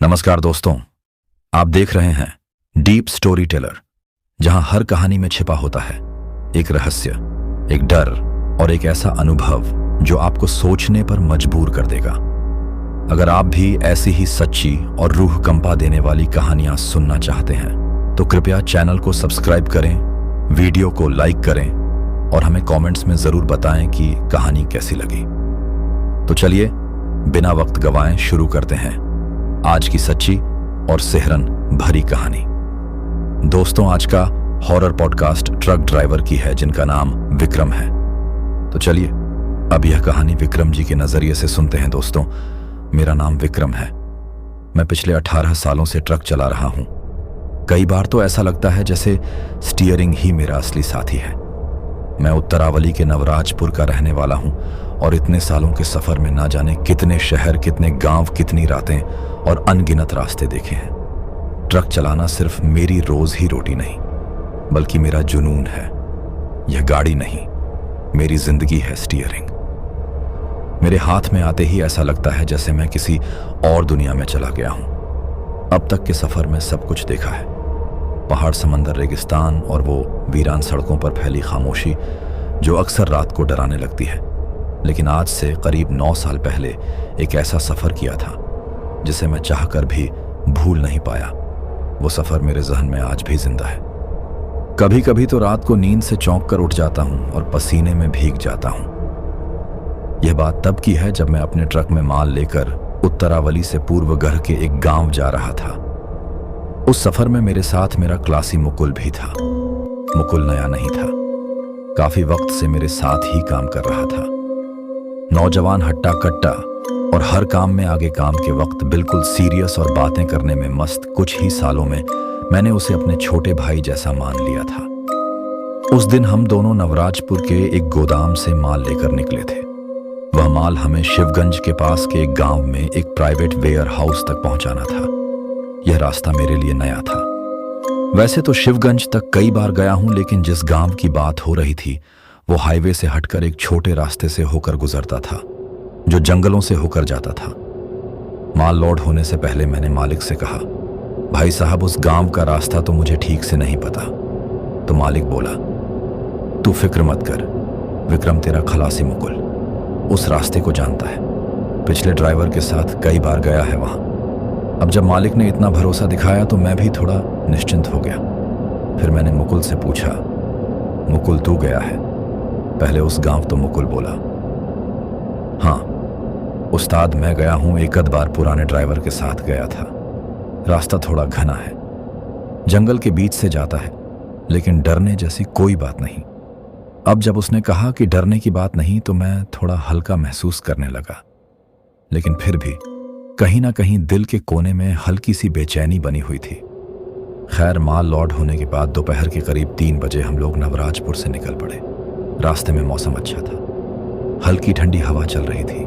नमस्कार दोस्तों, आप देख रहे हैं डीप स्टोरी टेलर, जहां हर कहानी में छिपा होता है एक रहस्य, एक डर और एक ऐसा अनुभव जो आपको सोचने पर मजबूर कर देगा। अगर आप भी ऐसी ही सच्ची और रूह कंपा देने वाली कहानियां सुनना चाहते हैं तो कृपया चैनल को सब्सक्राइब करें, वीडियो को लाइक करें और हमें कमेंट्स में जरूर बताएं कि कहानी कैसी लगी। तो चलिए बिना वक्त गवाएं शुरू करते हैं आज की सच्ची और सेहरन भरी कहानी। दोस्तों, आज का हॉरर पॉडकास्ट ट्रक ड्राइवर की है जिनका नाम विक्रम है। तो चलिए अब यह कहानी विक्रम जी के नजरिए से सुनते हैं। दोस्तों, मेरा नाम विक्रम है। मैं पिछले 18 सालों से ट्रक चला रहा हूं। कई बार तो ऐसा लगता है जैसे स्टीयरिंग ही मेरा असली साथी है। मैं उत्तरावली के नवराजपुर का रहने वाला हूं और इतने सालों के सफर में ना जाने कितने शहर, कितने गांव, कितनी रातें और अनगिनत रास्ते देखे हैं। ट्रक चलाना सिर्फ मेरी रोज ही रोटी नहीं, बल्कि मेरा जुनून है। यह गाड़ी नहीं, मेरी जिंदगी है स्टीयरिंग। मेरे हाथ में आते ही ऐसा लगता है जैसे मैं किसी और दुनिया में चला गया हूं। अब तक के सफर में सब कुछ देखा है, पहाड़, समंदर, रेगिस्तान और वो वीरान सड़कों पर फैली खामोशी जो अक्सर रात को डराने लगती है। लेकिन आज से करीब 9 साल पहले एक ऐसा सफर किया था जिसे मैं चाहकर भी भूल नहीं पाया। वो सफर मेरे जहन में आज भी जिंदा है। कभी कभी तो रात को नींद से चौंक कर उठ जाता हूं और पसीने में भीग जाता हूं। यह बात तब की है जब मैं अपने ट्रक में माल लेकर उत्तरावली से पूर्वगढ़ के एक गांव जा रहा था। उस सफर में मेरे साथ मेरा क्लासी मुकुल भी था। मुकुल नया नहीं था, काफी वक्त से मेरे साथ ही काम कर रहा था। नौजवान, हट्टा कट्टा और हर काम में आगे काम के वक्त बिल्कुल सीरियस और बातें करने में मस्त। कुछ ही सालों में मैंने उसे अपने छोटे भाई जैसा मान लिया था। उस दिन हम दोनों नवराजपुर के एक गोदाम से माल लेकर निकले थे। वह माल हमें शिवगंज के पास के एक गांव में एक प्राइवेट वेयर हाउस तक पहुंचाना था। यह रास्ता मेरे लिए नया था। वैसे तो शिवगंज तक कई बार गया हूं, लेकिन जिस गांव की बात हो रही थी वो हाईवे से हटकर एक छोटे रास्ते से होकर गुजरता था जो जंगलों से होकर जाता था। माल लोड होने से पहले मैंने मालिक से कहा, भाई साहब, उस गांव का रास्ता तो मुझे ठीक से नहीं पता। तो मालिक बोला, तू फिक्र मत कर, विक्रम तेरा खलासी मुकुल उस रास्ते को जानता है, पिछले ड्राइवर के साथ कई बार गया है वहां। अब जब मालिक ने इतना भरोसा दिखाया तो मैं भी थोड़ा निश्चिंत हो गया। फिर मैंने मुकुल से पूछा, मुकुल तू गया है पहले उस गांव? तो मुकुल बोला, हाँ उस्ताद, मैं गया हूं। एक आध बार पुराने ड्राइवर के साथ गया था। रास्ता थोड़ा घना है, जंगल के बीच से जाता है, लेकिन डरने जैसी कोई बात नहीं। अब जब उसने कहा कि डरने की बात नहीं तो मैं थोड़ा हल्का महसूस करने लगा, लेकिन फिर भी कहीं ना कहीं दिल के कोने में हल्की सी बेचैनी बनी हुई थी। खैर, माल लोड होने के बाद दोपहर के करीब 3 बजे हम लोग नवराजपुर से निकल पड़े। रास्ते में मौसम अच्छा था, हल्की ठंडी हवा चल रही थी।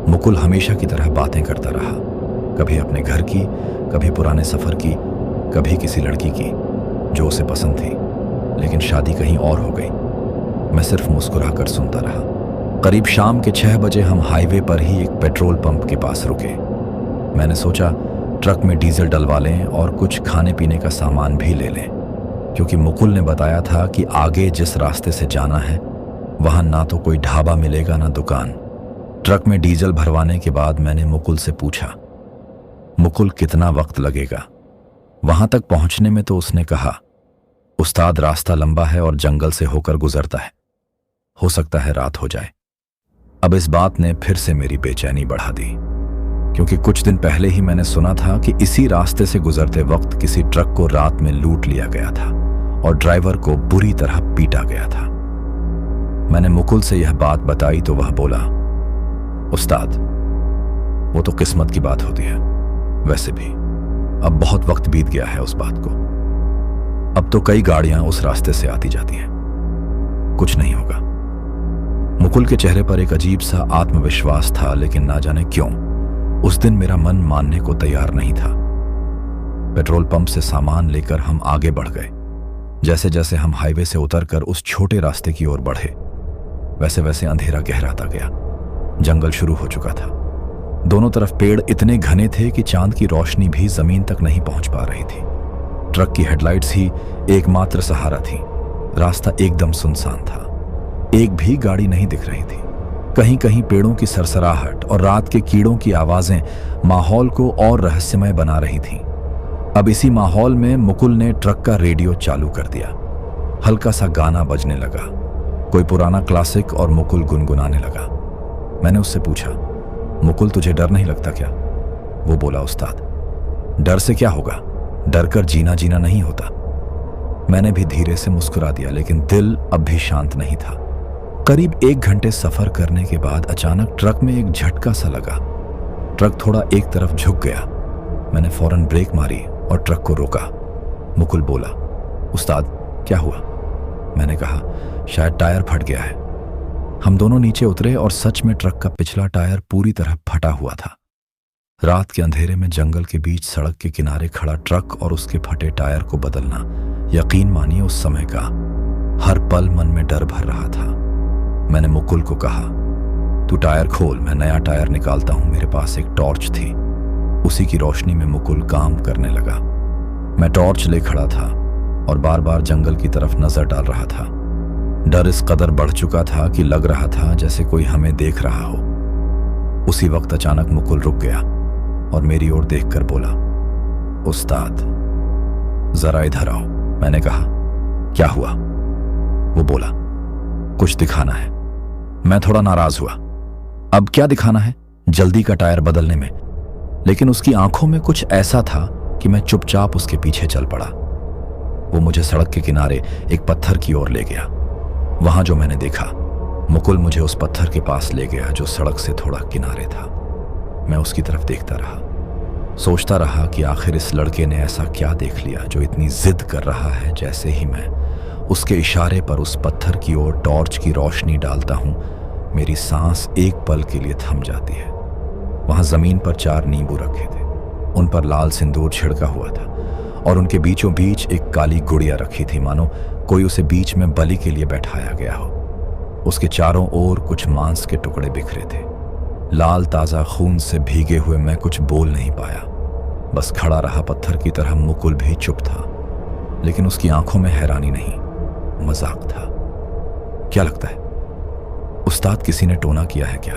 मुकुल हमेशा की तरह बातें करता रहा, कभी अपने घर की, कभी पुराने सफर की, कभी किसी लड़की की जो उसे पसंद थी, लेकिन शादी कहीं और हो गई। मैं सिर्फ मुस्कुरा कर सुनता रहा। करीब शाम के 6 बजे हम हाईवे पर ही एक पेट्रोल पंप के पास रुके। मैंने सोचा ट्रक में डीजल डलवा लें और कुछ खाने पीने का सामान भी ले लें, क्योंकि मुकुल ने बताया था कि आगे जिस रास्ते से जाना है वहां ना तो कोई ढाबा मिलेगा ना दुकान। ट्रक में डीजल भरवाने के बाद मैंने मुकुल से पूछा, मुकुल कितना वक्त लगेगा वहां तक पहुंचने में? तो उसने कहा, उस्ताद, रास्ता लंबा है और जंगल से होकर गुजरता है, हो सकता है रात हो जाए। अब इस बात ने फिर से मेरी बेचैनी बढ़ा दी, क्योंकि कुछ दिन पहले ही मैंने सुना था कि इसी रास्ते से गुजरते वक्त किसी ट्रक को रात में लूट लिया गया था और ड्राइवर को बुरी तरह पीटा गया था। मैंने मुकुल से यह बात बताई तो वह बोला, उस्ताद, वो तो किस्मत की बात होती है। वैसे भी अब बहुत वक्त बीत गया है उस बात को। अब तो कई गाड़ियां उस रास्ते से आती जाती हैं, कुछ नहीं होगा। मुकुल के चेहरे पर एक अजीब सा आत्मविश्वास था, लेकिन ना जाने क्यों उस दिन मेरा मन मानने को तैयार नहीं था। पेट्रोल पंप से सामान लेकर हम आगे बढ़ गए। जैसे जैसे हम हाईवे से उतरकर उस छोटे रास्ते की ओर बढ़े, वैसे वैसे अंधेरा गहराता गया। जंगल शुरू हो चुका था। दोनों तरफ पेड़ इतने घने थे कि चांद की रोशनी भी जमीन तक नहीं पहुंच पा रही थी। ट्रक की हेडलाइट्स ही एकमात्र सहारा थी। रास्ता एकदम सुनसान था, एक भी गाड़ी नहीं दिख रही थी। कहीं कहीं पेड़ों की सरसराहट और रात के कीड़ों की आवाजें माहौल को और रहस्यमय बना रही थीं। अब इसी माहौल में मुकुल ने ट्रक का रेडियो चालू कर दिया। हल्का सा गाना बजने लगा, कोई पुराना क्लासिक, और मुकुल गुनगुनाने लगा। मैंने उससे पूछा, मुकुल तुझे डर नहीं लगता क्या? वो बोला, उस्ताद डर से क्या होगा, डर कर जीना जीना नहीं होता। मैंने भी धीरे से मुस्कुरा दिया, लेकिन दिल अब भी शांत नहीं था। करीब 1 घंटे सफर करने के बाद अचानक ट्रक में एक झटका सा लगा। ट्रक थोड़ा एक तरफ झुक गया। मैंने फौरन ब्रेक मारी और ट्रक को रोका। मुकुल बोला, उस्ताद क्या हुआ? मैंने कहा, शायद टायर फट गया है। हम दोनों नीचे उतरे और सच में ट्रक का पिछला टायर पूरी तरह फटा हुआ था। रात के अंधेरे में जंगल के बीच सड़क के किनारे खड़ा ट्रक और उसके फटे टायर को बदलना, यकीन मानिए उस समय का हर पल मन में डर भर रहा था। मैंने मुकुल को कहा, तू टायर खोल, मैं नया टायर निकालता हूं। मेरे पास एक टॉर्च थी, उसी की रोशनी में मुकुल काम करने लगा। मैं टॉर्च ले खड़ा था और बार बार जंगल की तरफ नजर डाल रहा था। डर इस कदर बढ़ चुका था कि लग रहा था जैसे कोई हमें देख रहा हो। उसी वक्त अचानक मुकुल रुक गया और मेरी ओर देखकर बोला, उस्ताद जरा इधर आओ। मैंने कहा, क्या हुआ? वो बोला, कुछ दिखाना है। मैं थोड़ा नाराज हुआ। अब क्या दिखाना है जल्दी का टायर बदलने में? लेकिन उसकी आंखों में कुछ ऐसा था कि मैं चुपचाप उसके पीछे चल पड़ा। वो मुझे सड़क के किनारे एक पत्थर की ओर ले गया। वहां जो मैंने देखा, मुकुल मुझे उस पत्थर के पास ले गया जो सड़क से थोड़ा किनारे था। मैं उसकी तरफ देखता रहा, सोचता रहा कि आखिर इस लड़के ने ऐसा क्या देख लिया जो इतनी जिद कर रहा है। जैसे ही मैं उसके इशारे पर उस पत्थर की ओर टॉर्च की रोशनी डालता हूं, मेरी सांस एक पल के लिए थम जाती है। वहां जमीन पर 4 नींबू रखे थे, उन पर लाल सिंदूर छिड़का हुआ था और उनके बीचों बीच एक काली गुड़िया रखी थी, मानो कोई उसे बीच में बलि के लिए बैठाया गया हो। उसके चारों ओर कुछ मांस के टुकड़े बिखरे थे। लाल ताजा खून से भीगे हुए मैं कुछ बोल नहीं पाया, बस खड़ा रहा पत्थर की तरह। मुकुल भी चुप था, लेकिन उसकी आंखों में हैरानी नहीं, मजाक था। क्या लगता है उस्ताद, किसी ने टोना किया है क्या?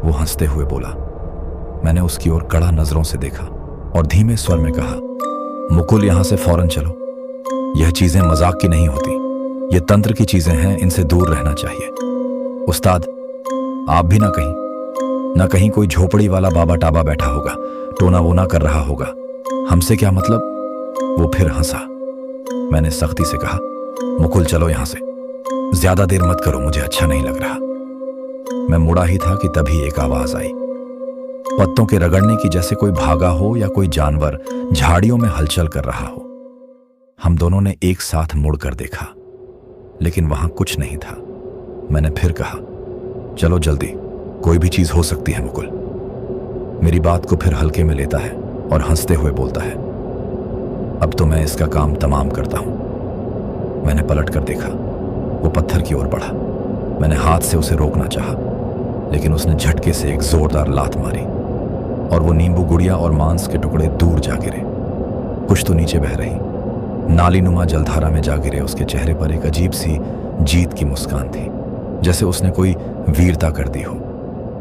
वो हंसते हुए बोला। मैंने उसकी ओर कड़ा नजरों से देखा और धीमे स्वर में कहा, मुकुल यहां से फौरन चलो। यह चीजें मजाक की नहीं होती, ये तंत्र की चीजें हैं, इनसे दूर रहना चाहिए। उस्ताद आप भी ना कहीं कोई झोपड़ी वाला बाबा टाबा बैठा होगा, टोना वोना कर रहा होगा। हमसे क्या मतलब? वो फिर हंसा। मैंने सख्ती से कहा, मुकुल चलो यहां से, ज्यादा देर मत करो, मुझे अच्छा नहीं लग रहा। मैं मुड़ा ही था कि तभी एक आवाज आई, पत्तों के रगड़ने की, जैसे कोई भागा हो या कोई जानवर झाड़ियों में हलचल कर रहा हो। हम दोनों ने एक साथ मुड़कर देखा, लेकिन वहां कुछ नहीं था। मैंने फिर कहा, चलो जल्दी, कोई भी चीज हो सकती है मुकुल। मेरी बात को फिर हल्के में लेता है और हंसते हुए बोलता है, अब तो मैं इसका काम तमाम करता हूं। मैंने पलट कर देखा, वो पत्थर की ओर बढ़ा। मैंने हाथ से उसे रोकना चाहा, लेकिन उसने झटके से एक जोरदार लात मारी और वो नींबू गुड़िया और मांस के टुकड़े दूर जा गिरे। कुछ तो नीचे बह रही, नाली नुमा जलधारा में जा गिरे। उसके चेहरे पर एक अजीब सी जीत की मुस्कान थी, जैसे उसने कोई वीरता कर दी हो।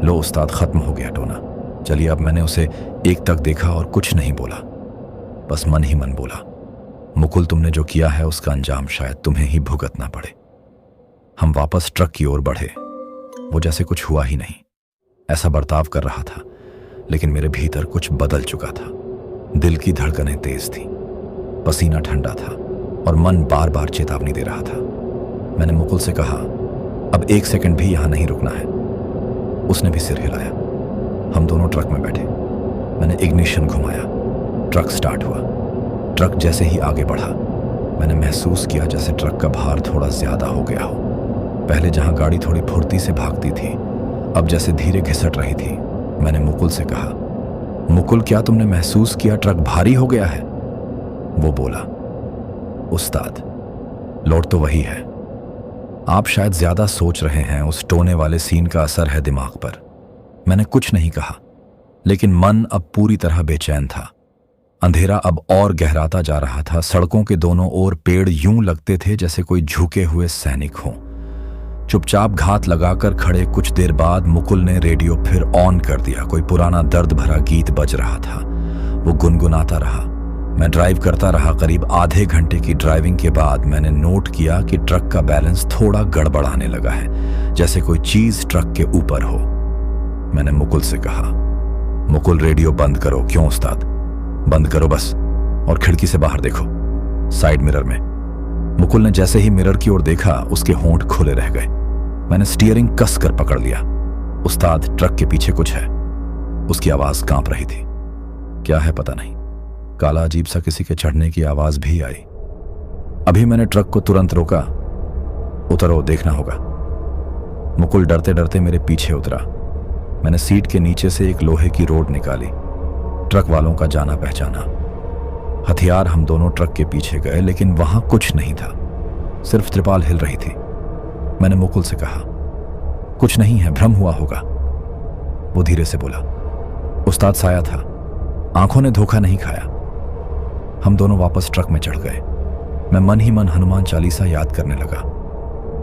लो उस्ताद, खत्म हो गया टोना, चलिए। अब मैंने उसे एक तक देखा और कुछ नहीं बोला, बस मन ही मन बोला, मुकुल तुमने जो किया है उसका अंजाम शायद तुम्हें ही भुगतना पड़े। हम वापस ट्रक की ओर बढ़े। वो जैसे कुछ हुआ ही नहीं ऐसा बर्ताव कर रहा था, लेकिन मेरे भीतर कुछ बदल चुका था। दिल की धड़कनें तेज थीं, पसीना ठंडा था और मन बार बार चेतावनी दे रहा था। मैंने मुकुल से कहा, अब 1 सेकंड भी यहां नहीं रुकना है। उसने भी सिर हिलाया। हम दोनों ट्रक में बैठे। मैंने इग्निशन घुमाया, ट्रक स्टार्ट हुआ। ट्रक जैसे ही आगे बढ़ा, मैंने महसूस किया जैसे ट्रक का भार थोड़ा ज्यादा हो गया हो। पहले जहां गाड़ी थोड़ी फुर्ती से भागती थी, अब जैसे धीरे घिसट रही थी। मैंने मुकुल से कहा, मुकुल क्या तुमने महसूस किया ट्रक भारी हो गया है? वो बोला, उस्ताद लोड तो वही है, आप शायद ज्यादा सोच रहे हैं। उस टोने वाले सीन का असर है दिमाग पर। मैंने कुछ नहीं कहा, लेकिन मन अब पूरी तरह बेचैन था। अंधेरा अब और गहराता जा रहा था। सड़कों के दोनों ओर पेड़ यूं लगते थे जैसे कोई झुके हुए सैनिक हों। चुपचाप घात लगाकर खड़े कुछ देर बाद मुकुल ने रेडियो फिर ऑन कर दिया। कोई पुराना दर्द भरा गीत बज रहा था। वो गुनगुनाता रहा। मैं ड्राइव करता रहा। करीब आधे घंटे की ड्राइविंग के बाद मैंने नोट किया कि ट्रक का बैलेंस थोड़ा गड़बड़ाने लगा है, जैसे कोई चीज ट्रक के ऊपर हो। मैंने मुकुल से कहा, मुकुल रेडियो बंद करो। क्यों उस्ताद? बंद करो बस, और खिड़की से बाहर देखो, साइड मिरर में। मुकुल ने जैसे ही मिरर की ओर देखा, उसके होंठ खुले रह गए। मैंने स्टीयरिंग कस कर पकड़ लिया। उस्ताद, ट्रक के पीछे कुछ है। उसकी आवाज कांप रही थी। क्या है पता नहीं। काला अजीब सा किसी के चढ़ने की आवाज भी आई। अभी मैंने ट्रक को तुरंत रोका। उतरो, देखना होगा। मुकुल डरते डरते मेरे पीछे उतरा। मैंने सीट के नीचे से एक लोहे की रोड निकाली। ट्रक वालों का जाना पहचाना हथियार। हम दोनों ट्रक के पीछे गए, लेकिन वहां कुछ नहीं था, सिर्फ त्रिपाल हिल रही थी। मैंने मुकुल से कहा, कुछ नहीं है, भ्रम हुआ होगा। वो धीरे से बोला, उस्ताद साया था, आंखों ने धोखा नहीं खाया। हम दोनों वापस ट्रक में चढ़ गए। मैं मन ही मन हनुमान चालीसा याद करने लगा।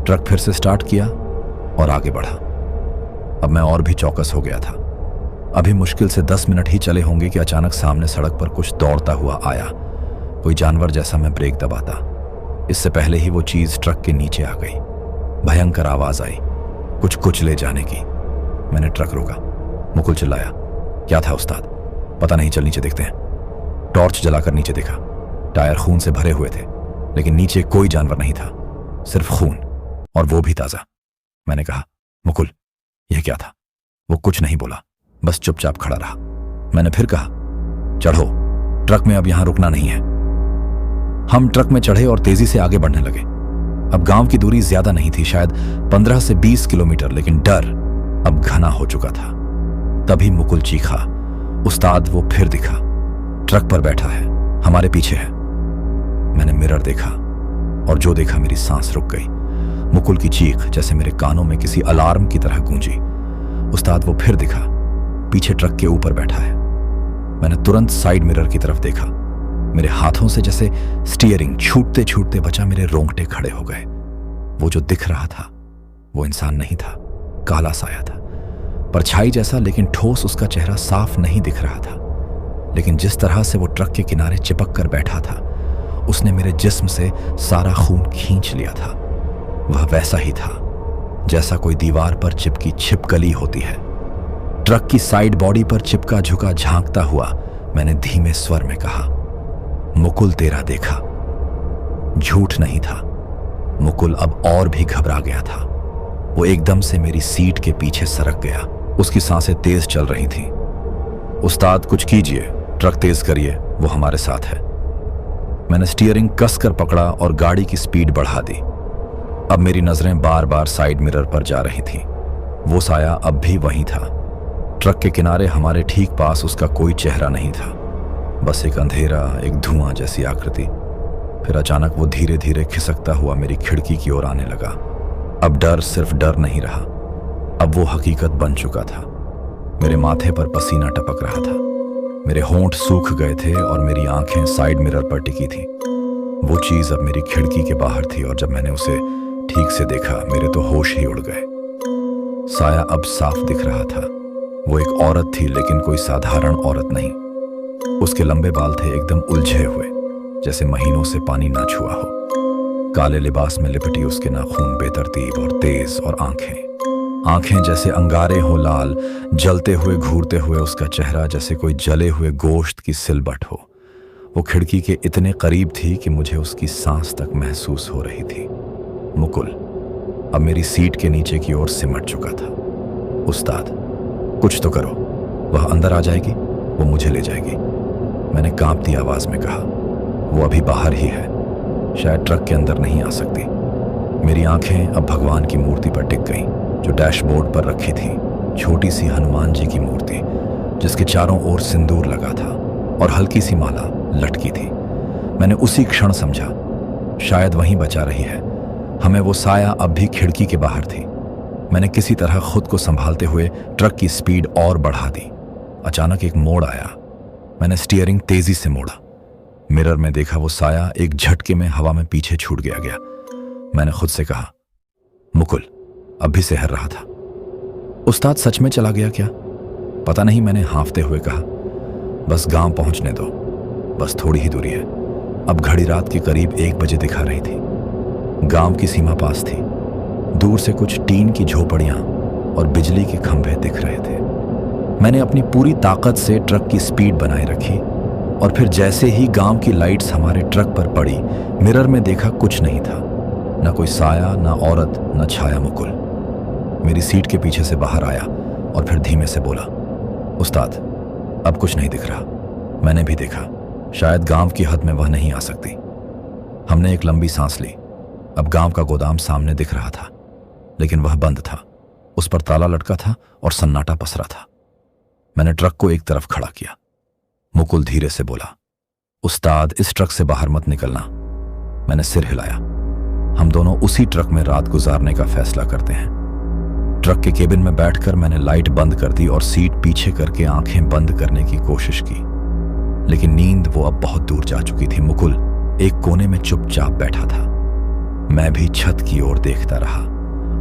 ट्रक फिर से स्टार्ट किया और आगे बढ़ा। अब मैं और भी चौकस हो गया था। अभी मुश्किल से 10 मिनट ही चले होंगे कि अचानक सामने सड़क पर कुछ दौड़ता हुआ आया। कोई जानवर जैसा। मैं ब्रेक दबाता, इससे पहले ही वो चीज ट्रक के नीचे आ गई। भयंकर आवाज आई, कुछ कुचले जाने की। मैंने ट्रक रोका। मुकुल चिल्लाया, क्या था उस्ताद? पता नहीं, चल नीचे देखते हैं। टॉर्च जलाकर नीचे देखा। टायर खून से भरे हुए थे, लेकिन नीचे कोई जानवर नहीं था, सिर्फ खून, और वो भी ताजा। मैंने कहा, मुकुल यह क्या था? वो कुछ नहीं बोला, बस चुपचाप खड़ा रहा। मैंने फिर कहा, चढ़ो, ट्रक में अब यहां रुकना नहीं है। हम ट्रक में चढ़े और तेजी से आगे बढ़ने लगे। अब गांव की दूरी ज्यादा नहीं थी, शायद 15 से 20 किलोमीटर, लेकिन डर अब घना हो चुका था। तभी मुकुल चीखा, उस्ताद वो फिर दिखा। ट्रक पर बैठा है, हमारे पीछे है। मैंने मिरर देखा और जो देखा, मेरी सांस रुक गई। मुकुल की चीख जैसे मेरे कानों में किसी अलार्म की तरह गूंजी। उस्ताद वो फिर दिखा, पीछे ट्रक के ऊपर बैठा है। मैंने तुरंत साइड मिरर की तरफ देखा। मेरे हाथों से जैसे स्टीयरिंग छूटते छूटते बचा। मेरे रोंगटे खड़े हो गए। वो जो दिख रहा था वो इंसान नहीं था, काला साया था, परछाई जैसा, लेकिन ठोस उसका चेहरा साफ नहीं दिख रहा था। लेकिन जिस तरह से वो ट्रक के किनारे चिपक कर बैठा था, उसने मेरे जिस्म से सारा खून खींच लिया था। वह वैसा ही था जैसा कोई दीवार पर चिपकी छिपकली होती है। ट्रक की साइड बॉडी पर चिपका झुका झांकता हुआ मैंने धीमे स्वर में कहा, मुकुल तेरा देखा। झूठ नहीं था। मुकुल अब और भी घबरा गया था। वो एकदम से मेरी सीट के पीछे सरक गया। उसकी सांसें तेज चल रही थीं। उस्ताद कुछ कीजिए, ट्रक तेज करिए, वो हमारे साथ है। मैंने स्टीयरिंग कसकर पकड़ा और गाड़ी की स्पीड बढ़ा दी। अब मेरी नजरें बार बार साइड मिरर पर जा रही थीं। वो साया अब भी वहीं था। ट्रक के किनारे हमारे ठीक पास उसका कोई चेहरा नहीं था, बस एक अंधेरा, एक धुआं जैसी आकृति। फिर अचानक वो धीरे धीरे खिसकता हुआ मेरी खिड़की की ओर आने लगा। अब डर सिर्फ डर नहीं रहा, अब वो हकीकत बन चुका था। मेरे माथे पर पसीना टपक रहा था, मेरे होंठ सूख गए थे और मेरी आंखें साइड मिरर पर टिकी थी। वो चीज अब मेरी खिड़की के बाहर थी और जब मैंने उसे ठीक से देखा, मेरे तो होश ही उड़ गए। साया अब साफ दिख रहा था। वो एक औरत थी, लेकिन कोई साधारण औरत नहीं। उसके लंबे बाल थे एकदम उलझे हुए, जैसे महीनों से पानी ना छुआ हो। काले लिबास में लिपटी उसके नाखून बेतरतीब और तेज, और आंखें जैसे अंगारे हो लाल, जलते हुए घूरते हुए उसका चेहरा जैसे कोई जले हुए गोश्त की सिलबट हो। वो खिड़की के इतने करीब थी कि मुझे उसकी सांस तक महसूस हो रही थी। मुकुल अब मेरी सीट के नीचे की ओर सिमट चुका था। उस्ताद कुछ तो करो, वह अंदर आ जाएगी, वो मुझे ले जाएगी। मैंने कांपती आवाज में कहा, वो अभी बाहर ही है, शायद ट्रक के अंदर नहीं आ सकती। मेरी आंखें अब भगवान की मूर्ति पर टिक गईं, जो डैशबोर्ड पर रखी थी। छोटी सी हनुमान जी की मूर्ति, जिसके चारों ओर सिंदूर लगा था और हल्की सी माला लटकी थी। मैंने उसी क्षण समझा, शायद वहीं बचा रही है हमें। वो साया अब भी खिड़की के बाहर थी। मैंने किसी तरह खुद को संभालते हुए ट्रक की स्पीड और बढ़ा दी। अचानक एक मोड़ आया। मैंने स्टीयरिंग तेजी से मोड़ा। मिरर में देखा वो साया एक झटके में हवा में पीछे छूट गया। मैंने खुद से कहा, मुकुल अब भी सहर रहा था। उस्ताद सच में चला गया क्या? पता नहीं, मैंने हाँफते हुए कहा। बस गांव पहुंचने दो, बस थोड़ी ही दूरी है। अब घड़ी रात के करीब 1 बजे दिखा रही थी। गांव की सीमा पास थी। दूर से कुछ टीन की झोपड़ियां और बिजली के खंभे दिख रहे थे। मैंने अपनी पूरी ताकत से ट्रक की स्पीड बनाए रखी और फिर जैसे ही गांव की लाइट्स हमारे ट्रक पर पड़ी, मिरर में देखा कुछ नहीं था। न कोई साया, न औरत, न छाया। मुकुल मेरी सीट के पीछे से बाहर आया और फिर धीमे से बोला, उस्ताद अब कुछ नहीं दिख रहा। मैंने भी देखा, शायद गांव की हद में वह नहीं आ सकती। हमने एक लंबी सांस ली। अब गांव का गोदाम सामने दिख रहा था, लेकिन वह बंद था। उस पर ताला लटका था और सन्नाटा पसरा था। मैंने ट्रक को एक तरफ खड़ा किया। मुकुल धीरे से बोला, उस्ताद इस ट्रक से बाहर मत निकलना। मैंने सिर हिलाया। हम दोनों उसी ट्रक में रात गुजारने का फैसला करते हैं। ट्रक के केबिन में बैठकर मैंने लाइट बंद कर दी और सीट पीछे करके आंखें बंद करने की कोशिश की, लेकिन नींद वो अब बहुत दूर जा चुकी थी। मुकुल एक कोने में चुपचाप बैठा था। मैं भी छत की ओर देखता रहा।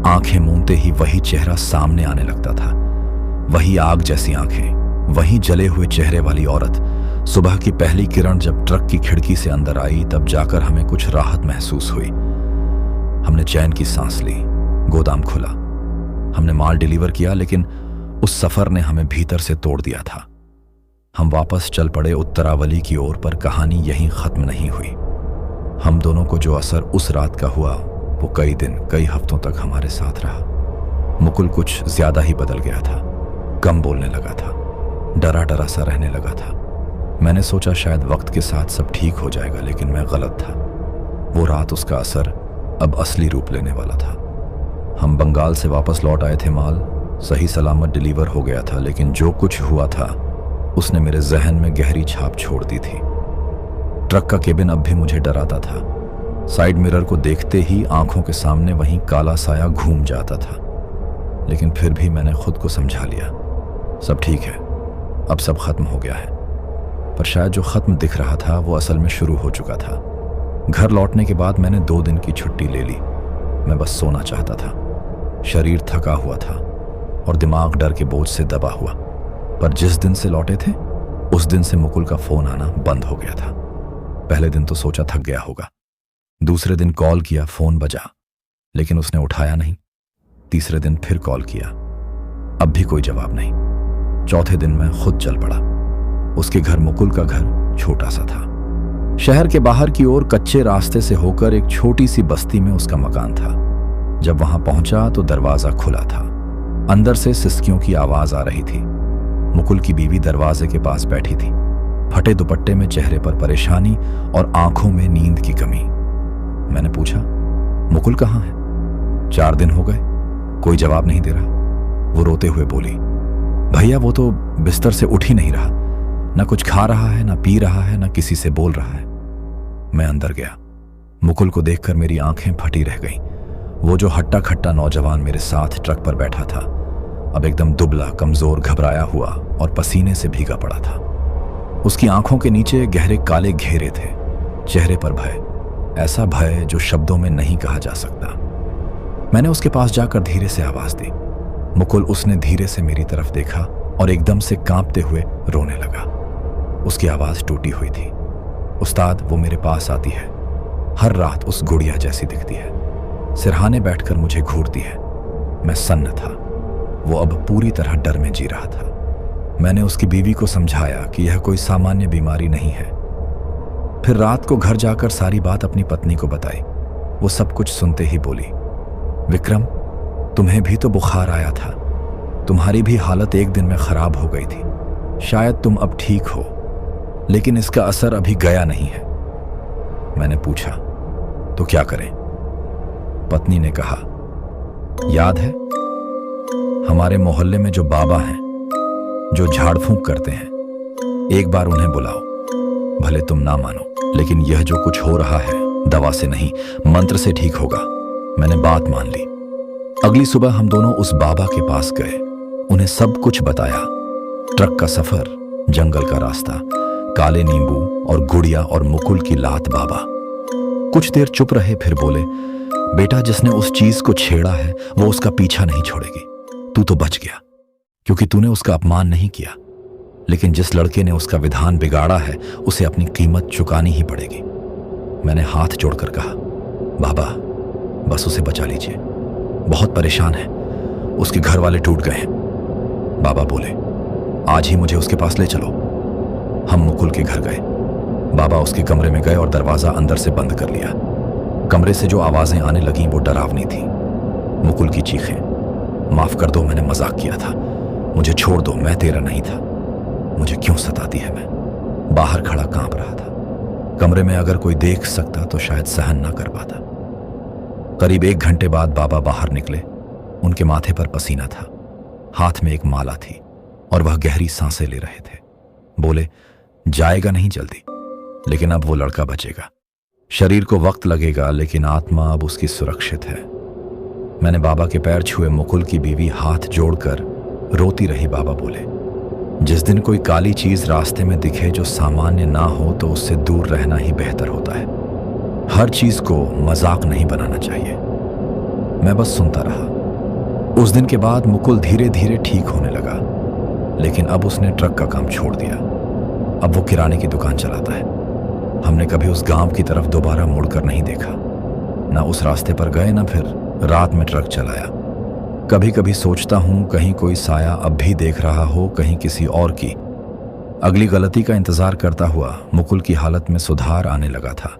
आंखें मूंदते ही वही चेहरा सामने आने लगता था। वही आग जैसी आंखें, वही जले हुए चेहरे वाली औरत। सुबह की पहली किरण जब ट्रक की खिड़की से अंदर आई, तब जाकर हमें कुछ राहत महसूस हुई। हमने चैन की सांस ली। गोदाम खुला। हमने माल डिलीवर किया, लेकिन उस सफर ने हमें भीतर से तोड़ दिया था। हम वापस चल पड़े उत्तरावली की ओर, पर कहानी यहीं खत्म नहीं हुई। हम दोनों को जो असर उस रात का हुआ, वो कई दिन, कई हफ्तों तक हमारे साथ रहा। मुकुल कुछ ज्यादा ही बदल गया था। कम बोलने लगा था, डरा डरा सा रहने लगा था। मैंने सोचा शायद वक्त के साथ सब ठीक हो जाएगा, लेकिन मैं गलत था। वो रात, उसका असर अब असली रूप लेने वाला था। हम बंगाल से वापस लौट आए थे। माल सही सलामत डिलीवर हो गया था, लेकिन जो कुछ हुआ था उसने मेरे जहन में गहरी छाप छोड़ दी थी। ट्रक का केबिन अब भी मुझे डराता था। साइड मिरर को देखते ही आंखों के सामने वहीं काला साया घूम जाता था, लेकिन फिर भी मैंने खुद को समझा लिया, सब ठीक है, अब सब खत्म हो गया है। पर शायद जो खत्म दिख रहा था वो असल में शुरू हो चुका था। घर लौटने के बाद मैंने 2 दिन की छुट्टी ले ली। मैं बस सोना चाहता था। शरीर थका हुआ था और दिमाग डर के बोझ से दबा हुआ। पर जिस दिन से लौटे थे, उस दिन से मुकुल का फोन आना बंद हो गया था। पहले दिन तो सोचा थक गया होगा। दूसरे दिन कॉल किया, फोन बजा, लेकिन उसने उठाया नहीं। तीसरे दिन फिर कॉल किया, अब भी कोई जवाब नहीं। चौथे दिन मैं खुद चल पड़ा। उसके घर, मुकुल का घर, छोटा सा था। शहर के बाहर की ओर कच्चे रास्ते से होकर एक छोटी सी बस्ती में उसका मकान था। जब वहां पहुंचा तो दरवाजा खुला था। अंदर से सिसकियों की आवाज आ रही थी। मुकुल की बीवी दरवाजे के पास बैठी थी, फटे दुपट्टे में, चेहरे पर परेशानी और आंखों में नींद की कमी। मैंने पूछा, मुकुल कहाँ है? 4 दिन हो गए, कोई जवाब नहीं दे रहा। वो रोते हुए बोली, भैया वो तो बिस्तर से उठ ही नहीं रहा, ना कुछ खा रहा है, ना पी रहा है, ना किसी से बोल रहा है। मैं अंदर गया। मुकुल को देखकर मेरी आंखें फटी रह गईं। वो जो हट्टा खट्टा नौजवान मेरे साथ ट्रक पर बैठा था, अब एकदम दुबला, कमजोर, घबराया हुआ और पसीने से भीगा पड़ा था। उसकी आंखों के नीचे गहरे काले घेरे थे, चेहरे पर भय, ऐसा भय जो शब्दों में नहीं कहा जा सकता। मैंने उसके पास जाकर धीरे से आवाज दी, मुकुल। उसने धीरे से मेरी तरफ देखा और एकदम से कांपते हुए रोने लगा। उसकी आवाज टूटी हुई थी। उस्ताद, वो मेरे पास आती है, हर रात उस गुड़िया जैसी दिखती है, सिरहाने बैठकर मुझे घूरती है। मैं सन्न था। वो अब पूरी तरह डर में जी रहा था। मैंने उसकी बीवी को समझाया कि यह कोई सामान्य बीमारी नहीं है। फिर रात को घर जाकर सारी बात अपनी पत्नी को बताई। वो सब कुछ सुनते ही बोली, विक्रम, तुम्हें भी तो बुखार आया था, तुम्हारी भी हालत एक दिन में खराब हो गई थी। शायद तुम अब ठीक हो, लेकिन इसका असर अभी गया नहीं है। मैंने पूछा, तो क्या करें? पत्नी ने कहा, याद है हमारे मोहल्ले में जो बाबा हैं, जो झाड़ फूंक करते हैं, एक बार उन्हें बुलाओ। भले तुम ना मानो, लेकिन यह जो कुछ हो रहा है दवा से नहीं, मंत्र से ठीक होगा। मैंने बात मान ली। अगली सुबह हम दोनों उस बाबा के पास गए, उन्हें सब कुछ बताया। ट्रक का सफर, जंगल का रास्ता, काले नींबू और गुड़िया और मुकुल की लात। बाबा कुछ देर चुप रहे, फिर बोले, बेटा, जिसने उस चीज को छेड़ा है वो उसका पीछा नहीं छोड़ेगी। तू तो बच गया क्योंकि तूने उसका अपमान नहीं किया, लेकिन जिस लड़के ने उसका विधान बिगाड़ा है उसे अपनी कीमत चुकानी ही पड़ेगी। मैंने हाथ जोड़कर कहा, बाबा बस उसे बचा लीजिए, बहुत परेशान है, उसके घर वाले टूट गए हैं। बाबा बोले, आज ही मुझे उसके पास ले चलो। हम मुकुल के घर गए। बाबा उसके कमरे में गए और दरवाजा अंदर से बंद कर लिया। कमरे से जो आवाजें आने लगीं वो डरावनी थी। मुकुल की चीखें, माफ कर दो, मैंने मजाक किया था, मुझे छोड़ दो, मैं तेरा नहीं था, मुझे क्यों सताती है। मैं बाहर खड़ा कांप रहा था। कमरे में अगर कोई देख सकता तो शायद सहन ना कर पाता। करीब 1 घंटे बाद बाबा बाहर निकले। उनके माथे पर पसीना था, हाथ में एक माला थी और वह गहरी सांसें ले रहे थे। बोले, जाएगा नहीं जल्दी, लेकिन अब वो लड़का बचेगा। शरीर को वक्त लगेगा लेकिन आत्मा अब उसकी सुरक्षित है। मैंने बाबा के पैर छुए। मुकुल की बीवी हाथ जोड़कर रोती रही। बाबा बोले, जिस दिन कोई काली चीज रास्ते में दिखे जो सामान्य ना हो तो उससे दूर रहना ही बेहतर होता है। हर चीज को मजाक नहीं बनाना चाहिए। मैं बस सुनता रहा। उस दिन के बाद मुकुल धीरे धीरे ठीक होने लगा, लेकिन अब उसने ट्रक का काम छोड़ दिया। अब वो किराने की दुकान चलाता है। हमने कभी उस गांव की तरफ दोबारा मुड़कर नहीं देखा, ना उस रास्ते पर गए ना फिर रात में ट्रक चलाया। कभी कभी सोचता हूं कहीं कोई साया अब भी देख रहा हो, कहीं किसी और की अगली गलती का इंतजार करता हुआ। मुकुल की हालत में सुधार आने लगा था।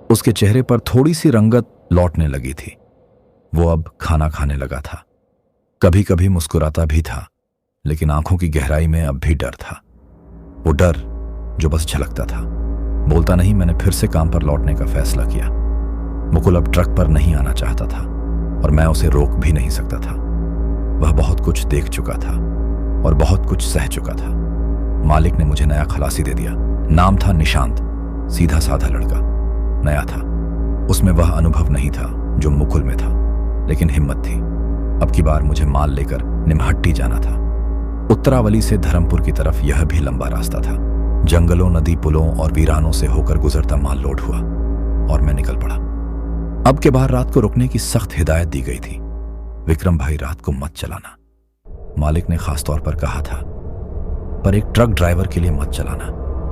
उसके चेहरे पर थोड़ी सी रंगत लौटने लगी थी। वो अब खाना खाने लगा था। कभी कभी मुस्कुराता भी था, लेकिन आंखों की गहराई में अब भी डर था। वो डर जो बस झलकता था। बोलता नहीं। मैंने फिर से काम पर लौटने का फैसला किया। मुकुल अब ट्रक पर नहीं आना चाहता था और मैं उसे रोक भी नहीं सकता था। वह बहुत कुछ देख चुका था और बहुत कुछ सह चुका था। मालिक ने मुझे नया खलासी दे दिया। नाम था निशांत। सीधा साधा लड़का, नया था। उसमें वह अनुभव नहीं था जो मुकुल में था, लेकिन हिम्मत थी। अब की बार मुझे माल लेकर निमहट्टी जाना था। उत्तरावली से धर्मपुर की तरफ यह भी लंबा रास्ता था। जंगलों, नदी, पुलों और वीरानों से होकर गुजरता माल लोड हुआ और मैं निकल पड़ा। अब के बाहर रात को रुकने की सख्त हिदायत दी गई थी। विक्रम भाई, रात को मत चलाना, मालिक ने खास तौर पर कहा था। पर एक ट्रक ड्राइवर के लिए मत चलाना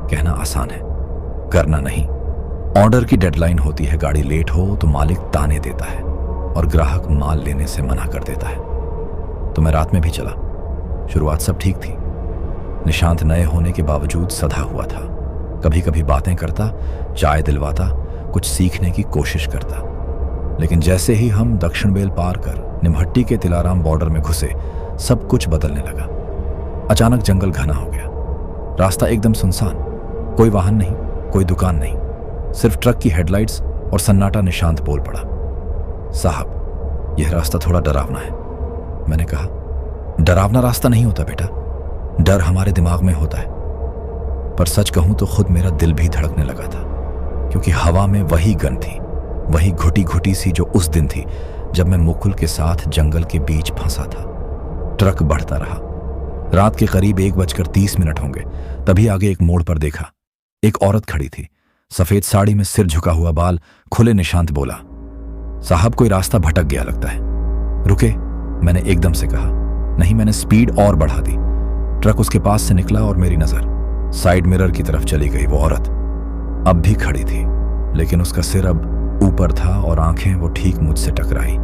कहना आसान है, करना नहीं। ऑर्डर की डेडलाइन होती है, गाड़ी लेट हो तो मालिक ताने देता है और ग्राहक माल लेने से मना कर देता है। तो मैं रात में भी चला। शुरुआत सब ठीक थी। निशांत नए होने के बावजूद सधा हुआ था। कभी कभी बातें करता, चाय दिलवाता, कुछ सीखने की कोशिश करता। लेकिन जैसे ही हम दक्षिण बेल पार कर निमहट्टी के तिलाराम बॉर्डर में घुसे, सब कुछ बदलने लगा। अचानक जंगल घना हो गया। रास्ता एकदम सुनसान, कोई वाहन नहीं, कोई दुकान नहीं, सिर्फ ट्रक की हेडलाइट्स और सन्नाटा। निशांत बोल पड़ा, साहब यह रास्ता थोड़ा डरावना है। मैंने कहा, डरावना रास्ता नहीं होता बेटा, डर हमारे दिमाग में होता है। पर सच कहूं तो खुद मेरा दिल भी धड़कने लगा था, क्योंकि हवा में वही गंध थी, वही घुटी घुटी सी जो उस दिन थी जब मैं मुकुल के साथ जंगल के बीच फंसा था। ट्रक बढ़ता रहा। रात के करीब 1:30 होंगे। तभी आगे एक मोड़ पर देखा, एक औरत खड़ी थी, सफेद साड़ी में सिर झुका हुआ, बाल खुले। निशांत बोला, साहब कोई रास्ता भटक गया लगता है, रुके। मैंने एकदम से कहा, नहीं। मैंने स्पीड और बढ़ा दी। ट्रक उसके पास से निकला और मेरी नजर साइड मिरर की तरफ चली गई। वो औरत अब भी खड़ी थी, लेकिन उसका सिर अब ऊपर था और आंखें वो ठीक मुझसे टकराई।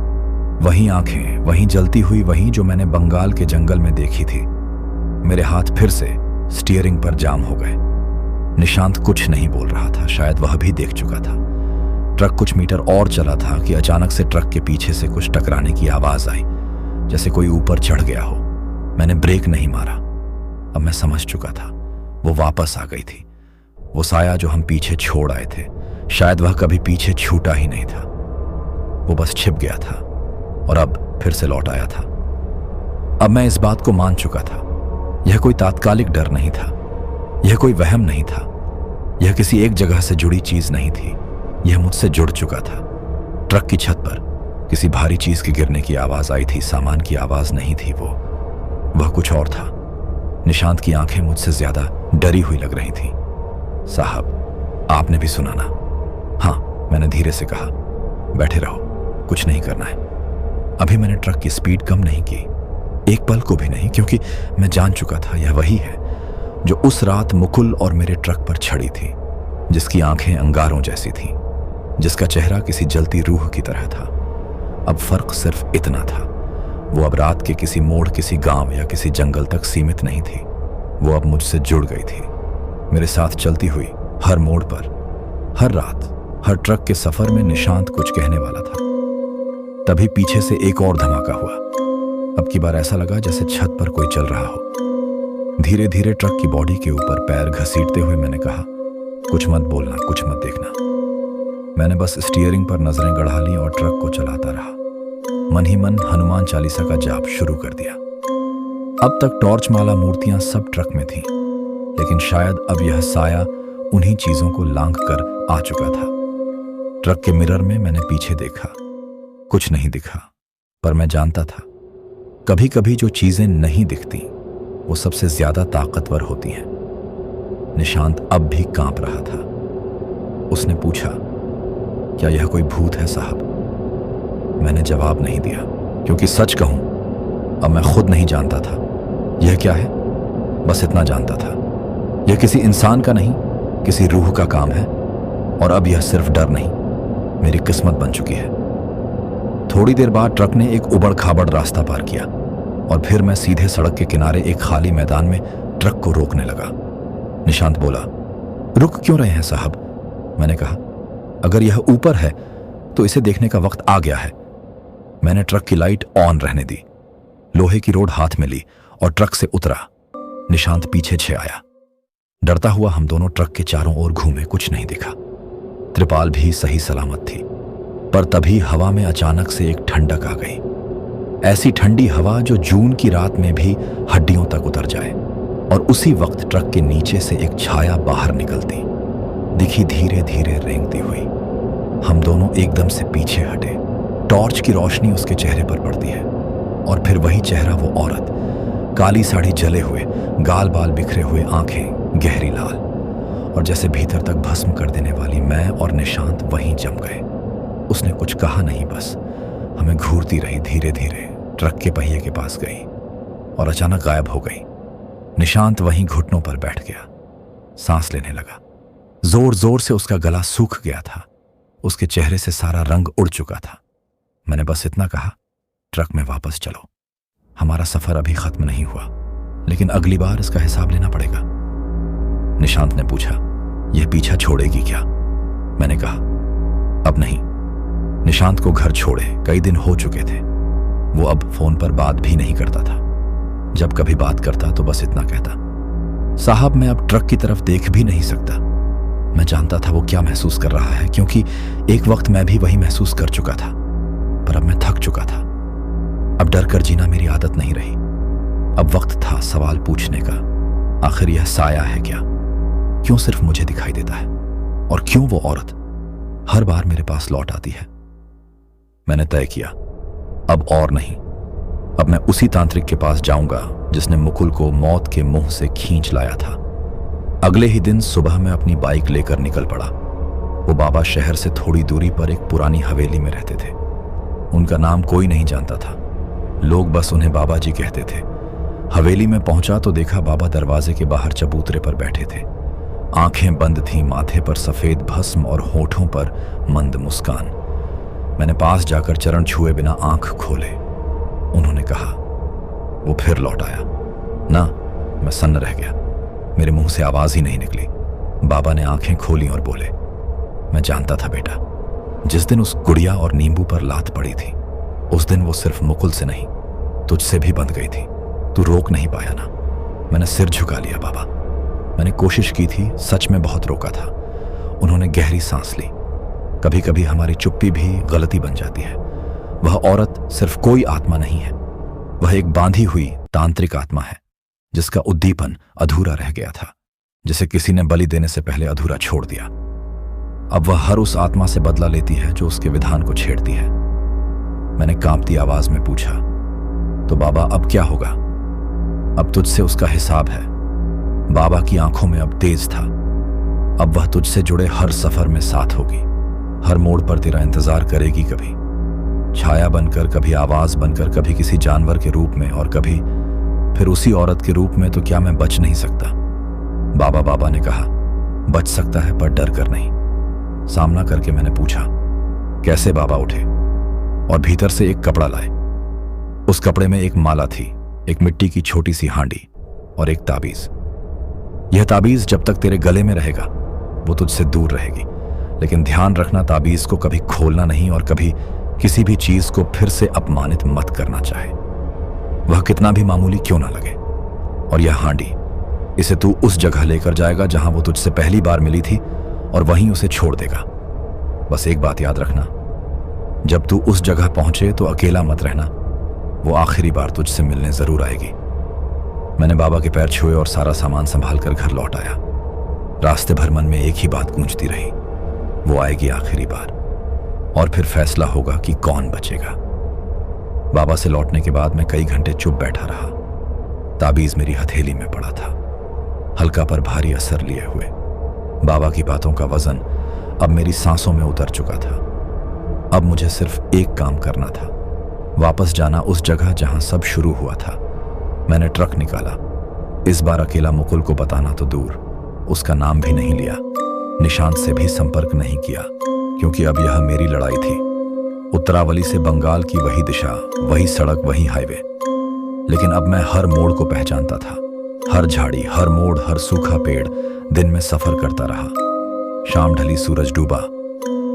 वही आंखें, वही जलती हुई, वही जो मैंने बंगाल के जंगल में देखी थी। मेरे हाथ फिर से स्टीयरिंग पर जाम हो गए। निशांत कुछ नहीं बोल रहा था, शायद वह भी देख चुका था। ट्रक कुछ मीटर और चला था कि अचानक से ट्रक के पीछे से कुछ टकराने की आवाज आई, जैसे कोई ऊपर चढ़ गया हो। मैंने ब्रेक नहीं मारा। अब मैं समझ चुका था, वो वापस आ गई थी। वो साया जो हम पीछे छोड़ आए थे, शायद वह कभी पीछे छूटा ही नहीं था। वो बस छिप गया था और अब फिर से लौट आया था। अब मैं इस बात को मान चुका था, यह कोई तात्कालिक डर नहीं था, यह कोई वहम नहीं था, यह किसी एक जगह से जुड़ी चीज नहीं थी, यह मुझसे जुड़ चुका था। ट्रक की छत पर किसी भारी चीज के गिरने की आवाज आई थी, सामान की आवाज नहीं थी। वह कुछ और था। निशांत की आंखें मुझसे ज्यादा डरी हुई लग रही थीं। साहब, आपने भी सुना ना? हाँ, मैंने धीरे से कहा। बैठे रहो, कुछ नहीं करना है। अभी मैंने ट्रक की स्पीड कम नहीं की, एक पल को भी नहीं, क्योंकि मैं जान चुका था यह वही है जो उस रात मुकुल और मेरे ट्रक पर छड़ी थी, जिसकी आंखें अंगारों जैसी थीं, जिसका चेहरा किसी जलती रूह की तरह था। अब फर्क सिर्फ इतना था, वो अब रात के किसी मोड़, किसी गांव या किसी जंगल तक सीमित नहीं थी। वो अब मुझसे जुड़ गई थी, मेरे साथ चलती हुई हर मोड़ पर, हर रात, हर ट्रक के सफर में निशांत कुछ कहने वाला था। तभी पीछे से एक और धमाका हुआ। अब की बार ऐसा लगा जैसे छत पर कोई चल रहा हो। धीरे धीरे ट्रक की बॉडी के ऊपर पैर घसीटते हुए मैंने कहा, कुछ मत बोलना, कुछ मत देखना। मैंने बस स्टीयरिंग पर नजरें गड़ा ली और ट्रक को चलाता रहा। मन ही मन हनुमान चालीसा का जाप शुरू कर दिया। अब तक टॉर्च माला मूर्तियां सब ट्रक में थीं, लेकिन शायद अब यह साया उन्हीं चीजों को लांघ कर आ चुका था। ट्रक के मिरर में मैंने पीछे देखा, कुछ नहीं दिखा, पर मैं जानता था कभी कभी जो चीजें नहीं दिखती वो सबसे ज्यादा ताकतवर होती हैं। निशांत अब भी कांप रहा था। उसने पूछा, क्या यह कोई भूत है साहब? मैंने जवाब नहीं दिया, क्योंकि सच कहूं अब मैं खुद नहीं जानता था यह क्या है। बस इतना जानता था, यह किसी इंसान का नहीं, किसी रूह का काम है। और अब यह सिर्फ डर नहीं, मेरी किस्मत बन चुकी है। थोड़ी देर बाद ट्रक ने एक उबड़ खाबड़ रास्ता पार किया और फिर मैं सीधे सड़क के किनारे एक खाली मैदान में ट्रक को रोकने लगा। निशांत बोला, रुक क्यों रहे हैं साहब? मैंने कहा, अगर यह ऊपर है तो इसे देखने का वक्त आ गया है। मैंने ट्रक की लाइट ऑन रहने दी, लोहे की रोड हाथ में ली और ट्रक से उतरा। निशांत पीछे आया। डरता हुआ हम दोनों ट्रक के चारों ओर घूमे, कुछ नहीं दिखा। त्रिपाल भी सही सलामत थी, पर तभी हवा में अचानक से एक ठंडक आ गई। ऐसी ठंडी हवा जो जून की रात में भी हड्डियों तक उतर जाए। और उसी वक्त ट्रक के नीचे से एक छाया बाहर निकलती दिखी, धीरे धीरे रेंगती हुई। हम दोनों एकदम से पीछे हटे। टॉर्च की रोशनी उसके चेहरे पर पड़ती है और फिर वही चेहरा, वो औरत, काली साड़ी जले हुए, गाल बाल बिखरे हुए, आंखें गहरी लाल, और जैसे भीतर तक भस्म कर देने वाली। मैं और निशांत वहीं जम गए। उसने कुछ कहा नहीं, बस हमें घूरती रही। धीरे धीरे ट्रक के पहिए के पास गई और अचानक गायब हो गई। निशांत वहीं घुटनों पर बैठ गया, सांस लेने लगा। जोर जोर से उसका गला सूख गया था, उसके चेहरे से सारा रंग उड़ चुका था। मैंने बस इतना कहा, ट्रक में वापस चलो, हमारा सफर अभी खत्म नहीं हुआ, लेकिन अगली बार इसका हिसाब लेना पड़ेगा। निशांत ने पूछा, यह पीछा छोड़ेगी क्या? मैंने कहा, अब नहीं। निशांत को घर छोड़े कई दिन हो चुके थे। वो अब फोन पर बात भी नहीं करता था। जब कभी बात करता तो बस इतना कहता, साहब मैं अब ट्रक की तरफ देख भी नहीं सकता। मैं जानता था वो क्या महसूस कर रहा है, क्योंकि एक वक्त मैं भी वही महसूस कर चुका था, पर अब मैं थक चुका था। अब डर कर जीना मेरी आदत नहीं रही। अब वक्त था सवाल पूछने का, आखिर यह साया है क्या? क्यों सिर्फ मुझे दिखाई देता है? और क्यों वो औरत हर बार मेरे पास लौट आती है? मैंने तय किया, अब और नहीं। अब मैं उसी तांत्रिक के पास जाऊंगा जिसने मुकुल को मौत के मुंह से खींच लाया था। अगले ही दिन सुबह मैं अपनी बाइक लेकर निकल पड़ा। वो बाबा शहर से थोड़ी दूरी पर एक पुरानी हवेली में रहते थे। उनका नाम कोई नहीं जानता था, लोग बस उन्हें बाबा जी कहते थे। हवेली में पहुंचा तो देखा बाबा दरवाजे के बाहर चबूतरे पर बैठे थे। आंखें बंद थीं, माथे पर सफेद भस्म और होठों पर मंद मुस्कान। मैंने पास जाकर चरण छुए बिना आंख खोले। उन्होंने कहा, वो फिर लौट आया ना। मैं सन्न रह गया, मेरे मुंह से आवाज ही नहीं निकली। बाबा ने आंखें खोली और बोले, मैं जानता था बेटा, जिस दिन उस गुड़िया और नींबू पर लात पड़ी थी, उस दिन वो सिर्फ मुकुल से नहीं, तुझसे भी बंध गई थी। तू रोक नहीं पाया ना। मैंने सिर झुका लिया बाबा। मैंने कोशिश की थी, सच में बहुत रोका था। उन्होंने गहरी सांस ली। कभी कभी हमारी चुप्पी भी गलती बन जाती है। वह औरत सिर्फ कोई आत्मा नहीं है, वह एक बांधी हुई तांत्रिक आत्मा है, जिसका उद्दीपन अधूरा रह गया था, जिसे किसी ने बलि देने से पहले अधूरा छोड़ दिया। अब वह हर उस आत्मा से बदला लेती है जो उसके विधान को छेड़ती है। मैंने कांपती आवाज में पूछा, तो बाबा अब क्या होगा? अब तुझसे उसका हिसाब है। बाबा की आंखों में अब तेज था। अब वह तुझसे जुड़े हर सफर में साथ होगी, हर मोड़ पर तेरा इंतजार करेगी, कभी छाया बनकर, कभी आवाज बनकर, कभी किसी जानवर के रूप में और कभी फिर उसी औरत के रूप में। तो क्या मैं बच नहीं सकता? बाबा ने कहा, बच सकता है पर डर कर नहीं। सामना करके मैंने पूछा, कैसे? बाबा उठे और भीतर से एक कपड़ा लाए। उस कपड़े में एक माला थी, एक मिट्टी की छोटी सी हांडी और एक ताबीज। यह ताबीज जब तक तेरे गले में रहेगा वो तुझसे दूर रहेगी, लेकिन ध्यान रखना, ताबीज को कभी खोलना नहीं और कभी किसी भी चीज को फिर से अपमानित मत करना चाहे, वह कितना भी मामूली क्यों ना लगे। और यह हांडी, इसे तू उस जगह लेकर जाएगा जहां वो तुझसे पहली बार मिली थी और वहीं उसे छोड़ देगा। बस एक बात याद रखना, जब तू उस जगह पहुंचे तो अकेला मत रहना, वो आखिरी बार तुझसे मिलने जरूर आएगी। मैंने बाबा के पैर छुए और सारा सामान संभाल कर घर लौट आया। रास्ते भर मन में एक ही बात गूंजती रही, वो आएगी आखिरी बार और फिर फैसला होगा कि कौन बचेगा। बाबा से लौटने के बाद मैं कई घंटे चुप बैठा रहा। ताबीज मेरी हथेली में पड़ा था, हल्का पर भारी असर लिए हुए। बाबा की बातों का वजन अब मेरी सांसों में उतर चुका था। अब मुझे सिर्फ एक काम करना था, वापस जाना उस जगह जहां सब शुरू हुआ था। मैंने ट्रक निकाला। इस बार अकेला मुकुल को बताना तो दूर, उसका नाम भी नहीं लिया, निशांत से भी संपर्क नहीं किया, क्योंकि अब यह मेरी लड़ाई थी। उत्तरावली से बंगाल की वही दिशा, वही सड़क, वही हाईवे। लेकिन अब मैं हर मोड़ को पहचानता था, हर झाड़ी, हर मोड़, हर सूखा पेड़। दिन में सफर करता रहा, शाम ढली, सूरज डूबा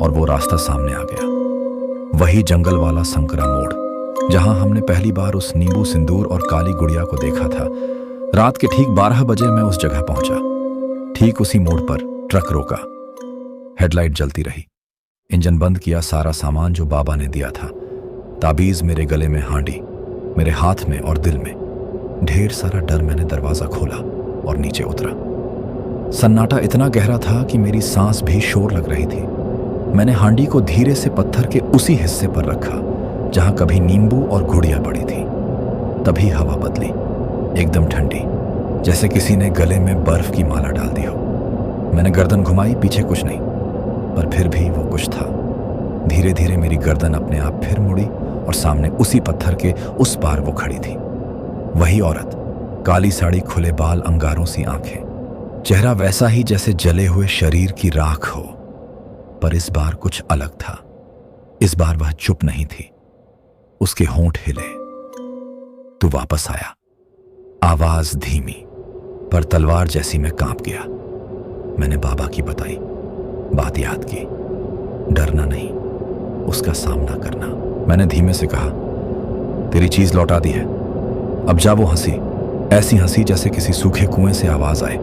और वो रास्ता सामने आ गया। वही जंगल वाला संकरा मोड़, जहां हमने पहली बार उस नींबू सिंदूर और काली गुड़िया को देखा था। रात के ठीक 12 बजे मैं उस जगह पहुंचा। ठीक उसी मोड़ पर ट्रक रोका, हेडलाइट जलती रही, इंजन बंद किया। सारा सामान जो बाबा ने दिया था, ताबीज मेरे गले में, हांडी मेरे हाथ में और दिल में, ढेर सारा डर। मैंने दरवाजा खोला और नीचे उतरा। सन्नाटा इतना गहरा था कि मेरी सांस भी शोर लग रही थी। मैंने हांडी को धीरे से पत्थर के उसी हिस्से पर रखा जहां कभी नींबू और गुड़िया पड़ी थी। तभी हवा बदली, एकदम ठंडी, जैसे किसी ने गले में बर्फ की माला डाल दी हो। मैंने गर्दन घुमाई, पीछे कुछ नहीं, पर फिर भी वो कुछ था। धीरे धीरे मेरी गर्दन अपने आप फिर मुड़ी और सामने उसी पत्थर के उस पार वो खड़ी थी। वही औरत, काली साड़ी, खुले बाल, अंगारों सी आंखें, चेहरा वैसा ही जैसे जले हुए शरीर की राख हो। पर इस बार कुछ अलग था। इस बार वह चुप नहीं थी, उसके होंठ हिले। तू वापस आया। आवाज धीमी पर तलवार जैसी। मैं कांप गया। मैंने बाबा की बताई बात, याद की, डरना नहीं, उसका सामना करना। मैंने धीमे से कहा, तेरी चीज लौटा दी है, अब जा। वो हंसी, ऐसी हंसी जैसे किसी सूखे कुएं से आवाज आए,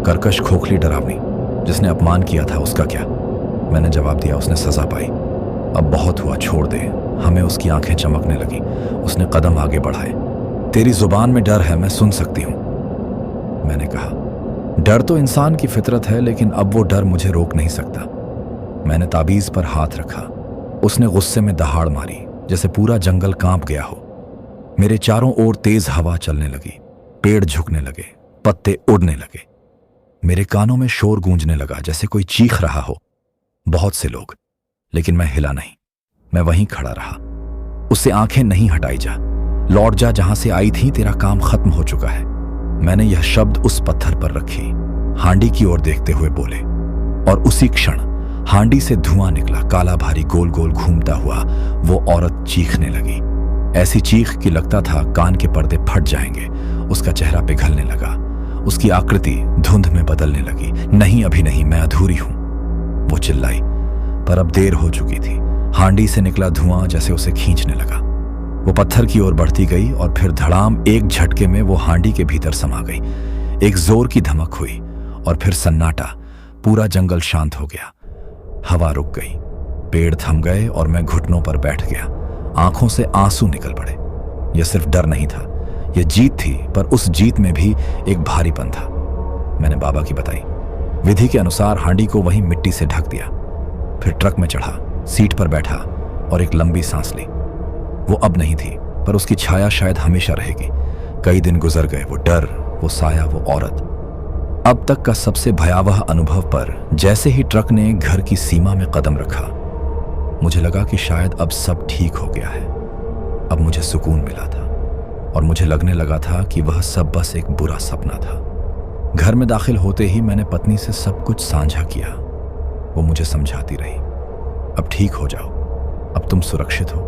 कर्कश, खोखली, डरावनी। जिसने अपमान किया था उसका क्या? मैंने जवाब दिया, उसने सजा पाई। अब बहुत हुआ, छोड़ दे हमें। उसकी आंखें चमकने लगी। उसने कदम आगे बढ़ाए। तेरी जुबान में डर है, मैं सुन सकती हूं। मैंने कहा, डर तो इंसान की फितरत है, लेकिन अब वो डर मुझे रोक नहीं सकता। मैंने ताबीज पर हाथ रखा। उसने गुस्से में दहाड़ मारी, जैसे पूरा जंगल कांप गया हो। मेरे चारों ओर तेज हवा चलने लगी, पेड़ झुकने लगे, पत्ते उड़ने लगे। मेरे कानों में शोर गूंजने लगा, जैसे कोई चीख रहा हो। बहुत से लोग, लेकिन मैं हिला नहीं। मैं वहीं खड़ा रहा। उससे आंखें नहीं हटाई जा, लौट जा जहां से आई थी, तेरा काम खत्म हो चुका है। मैंने यह शब्द उस पत्थर पर रखी, हांडी की ओर देखते हुए बोले, और उसी क्षण हांडी से धुआं निकला, काला भारी, गोल गोल घूमता हुआ। वो औरत चीखने लगी, ऐसी चीख कि लगता था कान के पर्दे फट जाएंगे। उसका चेहरा पिघलने लगा, उसकी आकृति धुंध में बदलने लगी। नहीं, अभी नहीं, मैं अधूरी हूं, वो चिल्लाई। पर अब देर हो चुकी थी। हांडी से निकला धुआं जैसे उसे खींचने लगा। वो पत्थर की ओर बढ़ती गई और फिर धड़ाम, एक झटके में वो हांडी के भीतर समा गई। एक जोर की धमक हुई और फिर सन्नाटा। पूरा जंगल शांत हो गया। हवा रुक गई, पेड़ थम गए और मैं घुटनों पर बैठ गया। आंखों से आंसू निकल पड़े। यह सिर्फ डर नहीं था, यह जीत थी, पर उस जीत में भी एक भारीपन था। मैंने बाबा की बताई। विधि के अनुसार हांडी को वहीं मिट्टी से ढक दिया। फिर ट्रक में चढ़ा, सीट पर बैठा और एक लंबी सांस ली। वो अब नहीं थी, पर उसकी छाया शायद हमेशा रहेगी। कई दिन गुजर गए, वो डर, वो साया, वो औरत। अब तक का सबसे भयावह अनुभव पर जैसे ही ट्रक ने घर की सीमा में कदम रखा, मुझे लगा कि शायद अब सब ठीक हो गया है। अब मुझे सुकून मिला था और मुझे लगने लगा था कि वह सब बस एक बुरा सपना था। घर में दाखिल होते ही मैंने पत्नी से सब कुछ साझा किया। वो मुझे समझाती रही, अब ठीक हो जाओ, अब तुम सुरक्षित हो।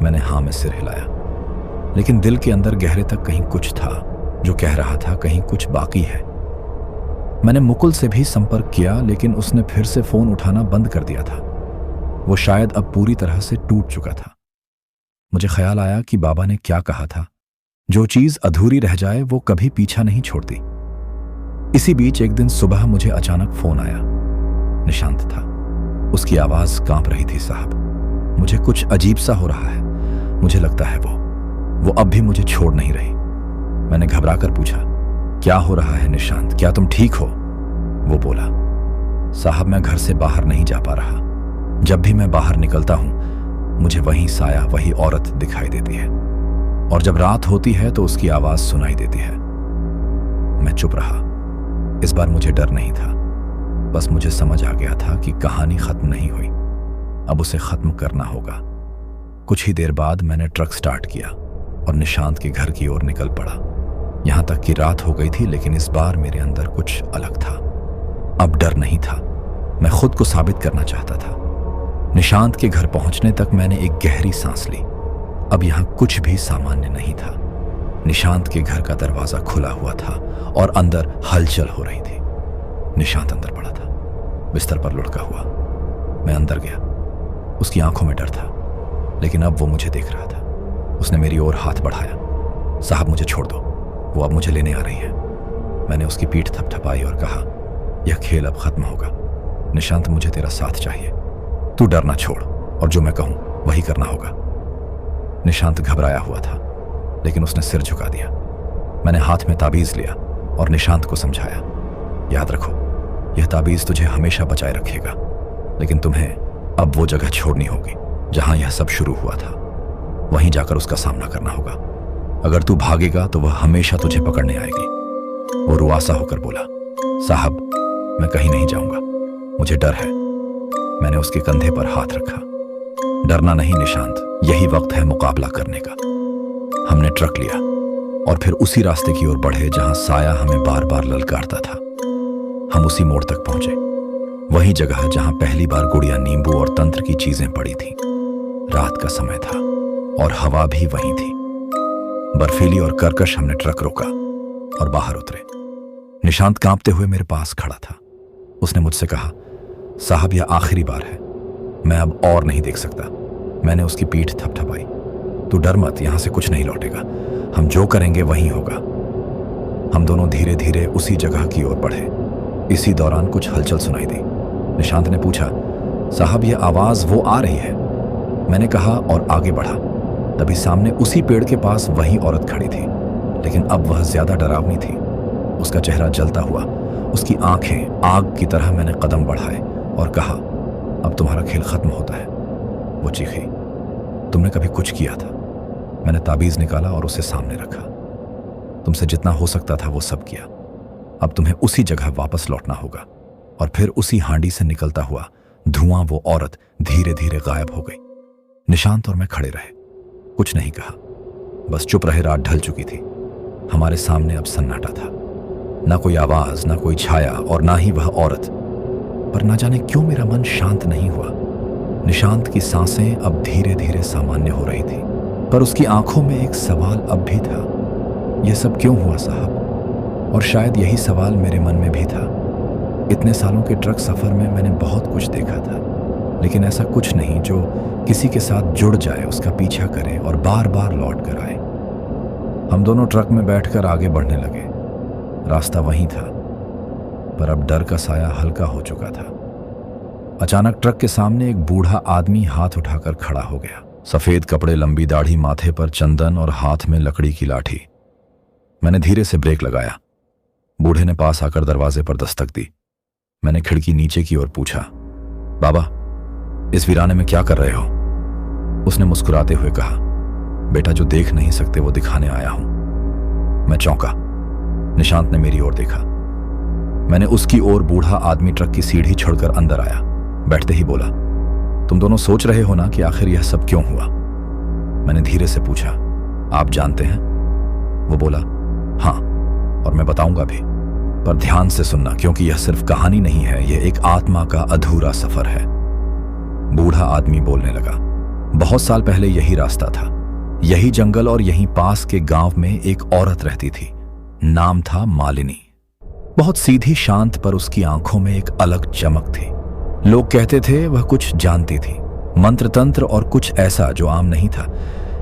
मैंने हाँ में सिर हिलाया, लेकिन दिल के अंदर गहरे तक कहीं कुछ था जो कह रहा था कहीं कुछ बाकी है। मैंने मुकुल से भी संपर्क किया, लेकिन उसने फिर से फोन उठाना बंद कर दिया था। वो शायद अब पूरी तरह से टूट चुका था। मुझे ख्याल आया कि बाबा ने क्या कहा था, जो चीज अधूरी रह जाए वो कभी पीछा नहीं छोड़ती। इसी बीच एक दिन सुबह मुझे अचानक फोन आया। निशांत था। उसकी आवाज कांप रही थी। साहब, मुझे कुछ अजीब सा हो रहा है। मुझे लगता है वो अब भी मुझे छोड़ नहीं रही। मैंने घबरा कर पूछा, क्या हो रहा है निशांत, क्या तुम ठीक हो? वो बोला, साहब मैं घर से बाहर नहीं जा पा रहा। जब भी मैं बाहर निकलता हूं मुझे वही साया, वही औरत दिखाई देती है, और जब रात होती है तो उसकी आवाज सुनाई देती है। मैं चुप रहा। इस बार मुझे डर नहीं था, बस मुझे समझ आ गया था कि कहानी खत्म नहीं हुई, अब उसे खत्म करना होगा। कुछ ही देर बाद मैंने ट्रक स्टार्ट किया और निशांत के घर की ओर निकल पड़ा। यहां तक कि रात हो गई थी, लेकिन इस बार मेरे अंदर कुछ अलग था। अब डर नहीं था, मैं खुद को साबित करना चाहता था। निशांत के घर पहुंचने तक मैंने एक गहरी सांस ली। अब यहां कुछ भी सामान्य नहीं था। निशांत के घर का दरवाजा खुला हुआ था और अंदर हलचल हो रही थी। निशांत अंदर पड़ा था, बिस्तर पर लुढ़का हुआ। मैं अंदर गया। उसकी आंखों में डर था, लेकिन अब वो मुझे देख रहा था। उसने मेरी ओर हाथ बढ़ाया। साहब मुझे छोड़ दो, वो अब मुझे लेने आ रही है। मैंने उसकी पीठ थपथपाई और कहा, यह खेल अब खत्म होगा। निशांत, मुझे तेरा साथ चाहिए। तू डरना छोड़ और जो मैं कहूं वही करना होगा। निशांत घबराया हुआ था, लेकिन उसने सिर झुका दिया। मैंने हाथ में ताबीज लिया और निशांत को समझाया, याद रखो, यह ताबीज तुझे हमेशा बचाए रखेगा, लेकिन तुम्हें अब वो जगह छोड़नी होगी जहां यह सब शुरू हुआ था। वहीं जाकर उसका सामना करना होगा। अगर तू भागेगा तो वह हमेशा तुझे पकड़ने आएगी। वो रुआसा होकर बोला, साहब मैं कहीं नहीं जाऊंगा, मुझे डर है। मैंने उसके कंधे पर हाथ रखा। डरना नहीं निशांत, यही वक्त है मुकाबला करने का। हमने ट्रक लिया और फिर उसी रास्ते की ओर बढ़े जहां साया हमें बार बार ललकारता था। हम उसी मोड़ तक पहुंचे, वही जगह जहां पहली बार गुड़िया नींबू और तंत्र की चीजें पड़ी थी। रात का समय था और हवा भी वही थी, बर्फीली और कर्कश। हमने ट्रक रोका और बाहर उतरे। निशांत कांपते हुए मेरे पास खड़ा था। उसने मुझसे कहा, साहब यह आखिरी बार है, मैं अब और नहीं देख सकता। मैंने उसकी पीठ थपथपाई। तू डर मत, यहां से कुछ नहीं लौटेगा। हम जो करेंगे वही होगा। हम दोनों धीरे धीरे उसी जगह की ओर बढ़े। इसी दौरान कुछ हलचल सुनाई दी। निशांत ने पूछा, साहब यह आवाज वो आ रही है? मैंने कहा और आगे बढ़ा। तभी सामने उसी पेड़ के पास वही औरत खड़ी थी, लेकिन अब वह ज्यादा डरावनी थी। उसका चेहरा जलता हुआ, उसकी आंखें आग की तरह। मैंने कदम बढ़ाए और कहा, अब तुम्हारा खेल खत्म होता है। वो चीखी, तुमने कभी कुछ किया था? मैंने ताबीज निकाला और उसे सामने रखा। तुमसे जितना हो सकता था वो सब किया। अब तुम्हें उसी जगह वापस लौटना होगा। और फिर उसी हांडी से निकलता हुआ धुआं वो औरत धीरे धीरे गायब हो गई। निशांत और मैं खड़े रहे, कुछ नहीं कहा, बस चुप रहे। रात ढल चुकी थी। हमारे सामने अब सन्नाटा था, ना कोई आवाज, ना कोई छाया और ना ही वह औरत। पर ना जाने क्यों मेरा मन शांत नहीं हुआ। निशांत की सांसें अब धीरे धीरे सामान्य हो रही थी, पर उसकी आंखों में एक सवाल अब भी था, यह सब क्यों हुआ साहब? और शायद यही सवाल मेरे मन में भी था। इतने सालों के ट्रक सफर में मैंने बहुत कुछ देखा था, लेकिन ऐसा कुछ नहीं जो किसी के साथ जुड़ जाए, उसका पीछा करे और बार बार लौट कर आए। हम दोनों ट्रक में बैठकर आगे बढ़ने लगे। रास्ता वही था, पर अब डर का साया हल्का हो चुका था। अचानक ट्रक के सामने एक बूढ़ा आदमी हाथ उठाकर खड़ा हो गया। सफेद कपड़े, लंबी दाढ़ी, माथे पर चंदन और हाथ में लकड़ी की लाठी। मैंने धीरे से ब्रेक लगाया। बूढ़े ने पास आकर दरवाजे पर दस्तक दी। मैंने खिड़की नीचे की ओर पूछा, बाबा इस वीराने में क्या कर रहे हो? उसने मुस्कुराते हुए कहा, बेटा जो देख नहीं सकते वो दिखाने आया हूं। मैं चौंका। निशांत ने मेरी ओर देखा। मैंने उसकी ओर बूढ़ा आदमी ट्रक की सीढ़ी छोड़कर अंदर आया। बैठते ही बोला, तुम दोनों सोच रहे हो ना कि आखिर यह सब क्यों हुआ? मैंने धीरे से पूछा, आप जानते हैं? वो बोला, हाँ, और मैं बताऊंगा भी, पर ध्यान से सुनना, क्योंकि यह सिर्फ कहानी नहीं है, यह एक आत्मा का अधूरा सफर है। बूढ़ा आदमी बोलने लगा, बहुत साल पहले यही रास्ता था, यही जंगल और यहीं पास के गांव में एक औरत रहती थी। नाम था मालिनी। बहुत सीधी शांत, पर उसकी आंखों में एक अलग चमक थी। लोग कहते थे वह कुछ जानती थी, मंत्र तंत्र और कुछ ऐसा जो आम नहीं था।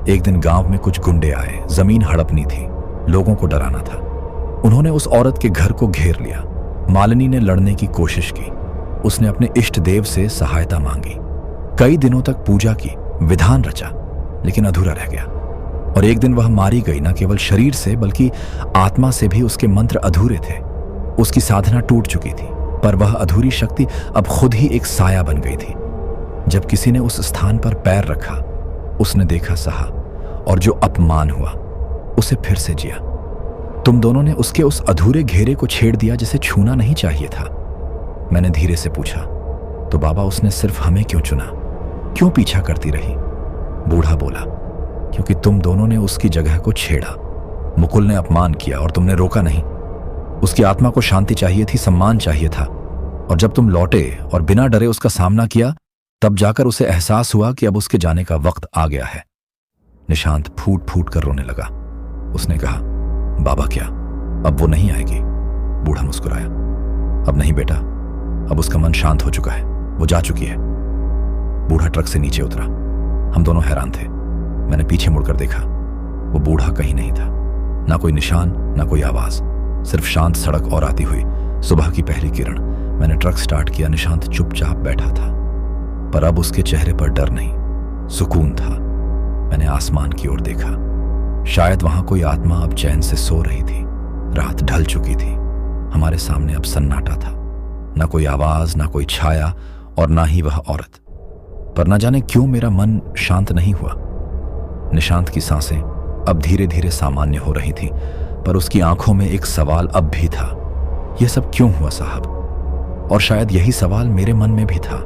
एक दिन गांव में कुछ गुंडे आए, जमीन हड़पनी थी, लोगों को डराना था। उन्होंने उस औरत के घर को घेर लिया। मालिनी ने लड़ने की कोशिश की। उसने अपने इष्ट देव से सहायता मांगी, कई दिनों तक पूजा की, विधान रचा, लेकिन अधूरा रह गया। और एक दिन वह मारी गई, न केवल शरीर से बल्कि आत्मा से भी। उसके मंत्र अधूरे थे, उसकी साधना टूट चुकी थी, पर वह अधूरी शक्ति अब खुद ही एक साया बन गई थी। जब किसी ने उस स्थान पर पैर रखा, उसने देखा, सहा, और जो अपमान हुआ उसे फिर से जिया। तुम दोनों ने उसके उस अधूरे घेरे को छेड़ दिया जिसे छूना नहीं चाहिए था। मैंने धीरे से पूछा, तो बाबा उसने सिर्फ हमें क्यों चुना? क्यों पीछा करती रही? बूढ़ा बोला, क्योंकि तुम दोनों ने उसकी जगह को छेड़ा। मुकुल ने अपमान किया और तुमने रोका नहीं। उसकी आत्मा को शांति चाहिए थी, सम्मान चाहिए था। और जब तुम लौटे और बिना डरे उसका सामना किया, तब जाकर उसे एहसास हुआ कि अब उसके जाने का वक्त आ गया है। निशांत फूट फूट कर रोने लगा। उसने कहा, बाबा क्या अब वो नहीं आएगी? बूढ़ा मुस्कुराया, अब नहीं बेटा, अब उसका मन शांत हो चुका है, वो जा चुकी है। बूढ़ा ट्रक से नीचे उतरा। हम दोनों हैरान थे। मैंने पीछे मुड़कर देखा, वो बूढ़ा कहीं नहीं था। ना कोई निशान, ना कोई आवाज, सिर्फ शांत सड़क और आती हुई सुबह की पहली किरण। मैंने ट्रक स्टार्ट किया। निशांत चुपचाप बैठा था, पर अब उसके चेहरे पर डर नहीं, सुकून था। मैंने आसमान की ओर देखा। शायद वहां कोई आत्मा अब चैन से सो रही थी। रात ढल चुकी थी। हमारे सामने अब सन्नाटा था, ना कोई आवाज, ना कोई छाया, और ना ही वह औरत। पर न जाने क्यों मेरा मन शांत नहीं हुआ। निशांत की सांसें अब धीरे धीरे सामान्य हो रही थी, पर उसकी आंखों में एक सवाल अब भी था, यह सब क्यों हुआ साहब? और शायद यही सवाल मेरे मन में भी था।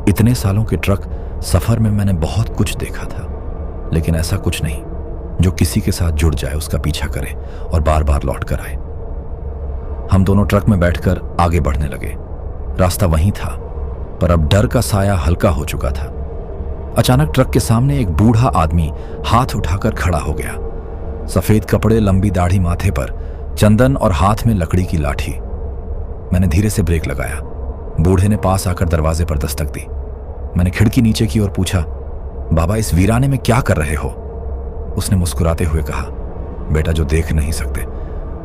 इतने सालों के ट्रक सफर में मैंने बहुत कुछ देखा था, लेकिन ऐसा कुछ नहीं जो किसी के साथ जुड़ जाए, उसका पीछा करे और बार बार लौट कर आए। हम दोनों ट्रक में बैठकर आगे बढ़ने लगे। रास्ता वहीं था, पर अब डर का साया हल्का हो चुका था। अचानक ट्रक के सामने एक बूढ़ा आदमी हाथ उठाकर खड़ा हो गया। सफेद कपड़े, लंबी दाढ़ी माथे पर, चंदन और हाथ में लकड़ी की लाठी। मैंने धीरे से ब्रेक लगाया। बूढ़े ने पास आकर दरवाजे पर दस्तक दी। मैंने खिड़की नीचे की ओर पूछा, बाबा इस वीराने में क्या कर रहे हो? उसने मुस्कुराते हुए कहा, बेटा जो देख नहीं सकते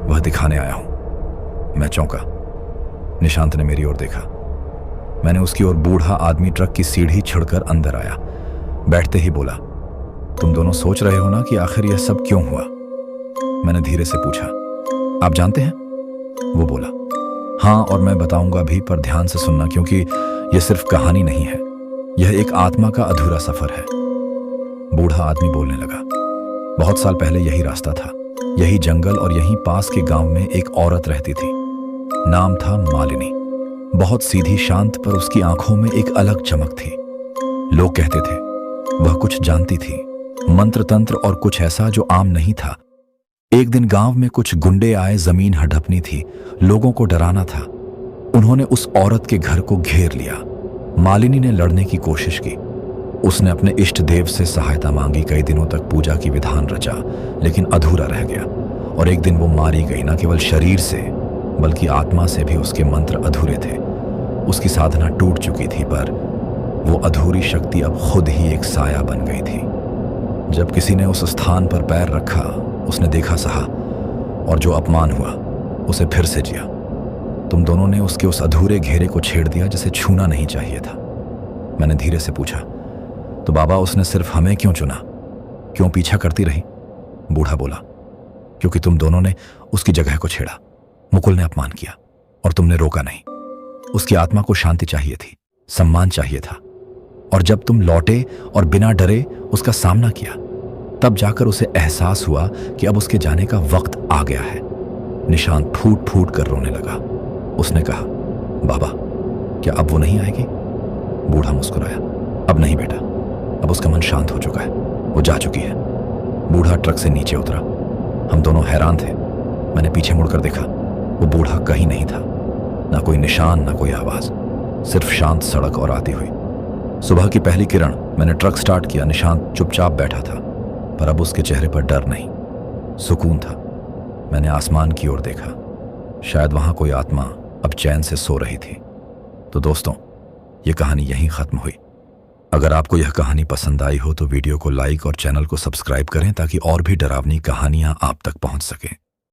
वह दिखाने आया हूं। मैं चौंका। निशांत ने मेरी ओर देखा। मैंने उसकी ओर बूढ़ा आदमी ट्रक की सीढ़ी छिड़कर अंदर आया। बैठते ही बोला, तुम दोनों सोच रहे हो ना कि आखिर यह सब क्यों हुआ? मैंने धीरे से पूछा, आप जानते हैं? वो बोला, हाँ, और मैं बताऊंगा भी, पर ध्यान से सुनना, क्योंकि यह सिर्फ कहानी नहीं है, यह एक आत्मा का अधूरा सफर है। बूढ़ा आदमी बोलने लगा, बहुत साल पहले यही रास्ता था, यही जंगल और यहीं पास के गांव में एक औरत रहती थी। नाम था मालिनी। बहुत सीधी, शांत, पर उसकी आंखों में एक अलग चमक थी। लोग कहते थे वह कुछ जानती थी, मंत्र तंत्र और कुछ ऐसा जो आम नहीं था। एक दिन गांव में कुछ गुंडे आए, जमीन हड़पनी थी, लोगों को डराना था। उन्होंने उस औरत के घर को घेर लिया। मालिनी ने लड़ने की कोशिश की। उसने अपने इष्ट देव से सहायता मांगी, कई दिनों तक पूजा की विधान रचा, लेकिन अधूरा रह गया। और एक दिन वो मारी गई, न केवल शरीर से बल्कि आत्मा से भी। उसके मंत्र अधूरे थे, उसकी साधना टूट चुकी थी, पर वो अधूरी शक्ति अब खुद ही एक साया बन गई थी। जब किसी ने उस स्थान पर पैर रखा, उसने देखा, सहा, और जो अपमान हुआ उसे फिर से जिया। तुम दोनों ने उसके उस अधूरे घेरे को छेड़ दिया जिसे छूना नहीं चाहिए था। मैंने धीरे से पूछा, तो बाबा उसने सिर्फ हमें क्यों चुना? क्यों पीछा करती रही? बूढ़ा बोला, क्योंकि तुम दोनों ने उसकी जगह को छेड़ा। मुकुल ने अपमान किया और तुमने रोका नहीं। उसकी आत्मा को शांति चाहिए थी, सम्मान चाहिए था। और जब तुम लौटे और बिना डरे उसका सामना किया, तब जाकर उसे एहसास हुआ कि अब उसके जाने का वक्त आ गया है। निशांत फूट फूट कर रोने लगा। उसने कहा, बाबा, क्या अब वो नहीं आएगी? बूढ़ा मुस्कुराया, अब नहीं बेटा, अब उसका मन शांत हो चुका है, वो जा चुकी है। बूढ़ा ट्रक से नीचे उतरा। हम दोनों हैरान थे। मैंने पीछे मुड़कर देखा, वो बूढ़ा कहीं नहीं था। ना कोई निशान, ना कोई आवाज, सिर्फ शांत सड़क और आती हुई सुबह की पहली किरण। मैंने ट्रक स्टार्ट किया। निशांत चुपचाप बैठा था, पर अब उसके चेहरे पर डर नहीं, सुकून था। मैंने आसमान की ओर देखा, शायद वहां कोई आत्मा अब चैन से सो रही थी। तो दोस्तों, ये कहानी यहीं खत्म हुई। अगर आपको यह कहानी पसंद आई हो तो वीडियो को लाइक और चैनल को सब्सक्राइब करें ताकि और भी डरावनी कहानियां आप तक पहुंच सकें।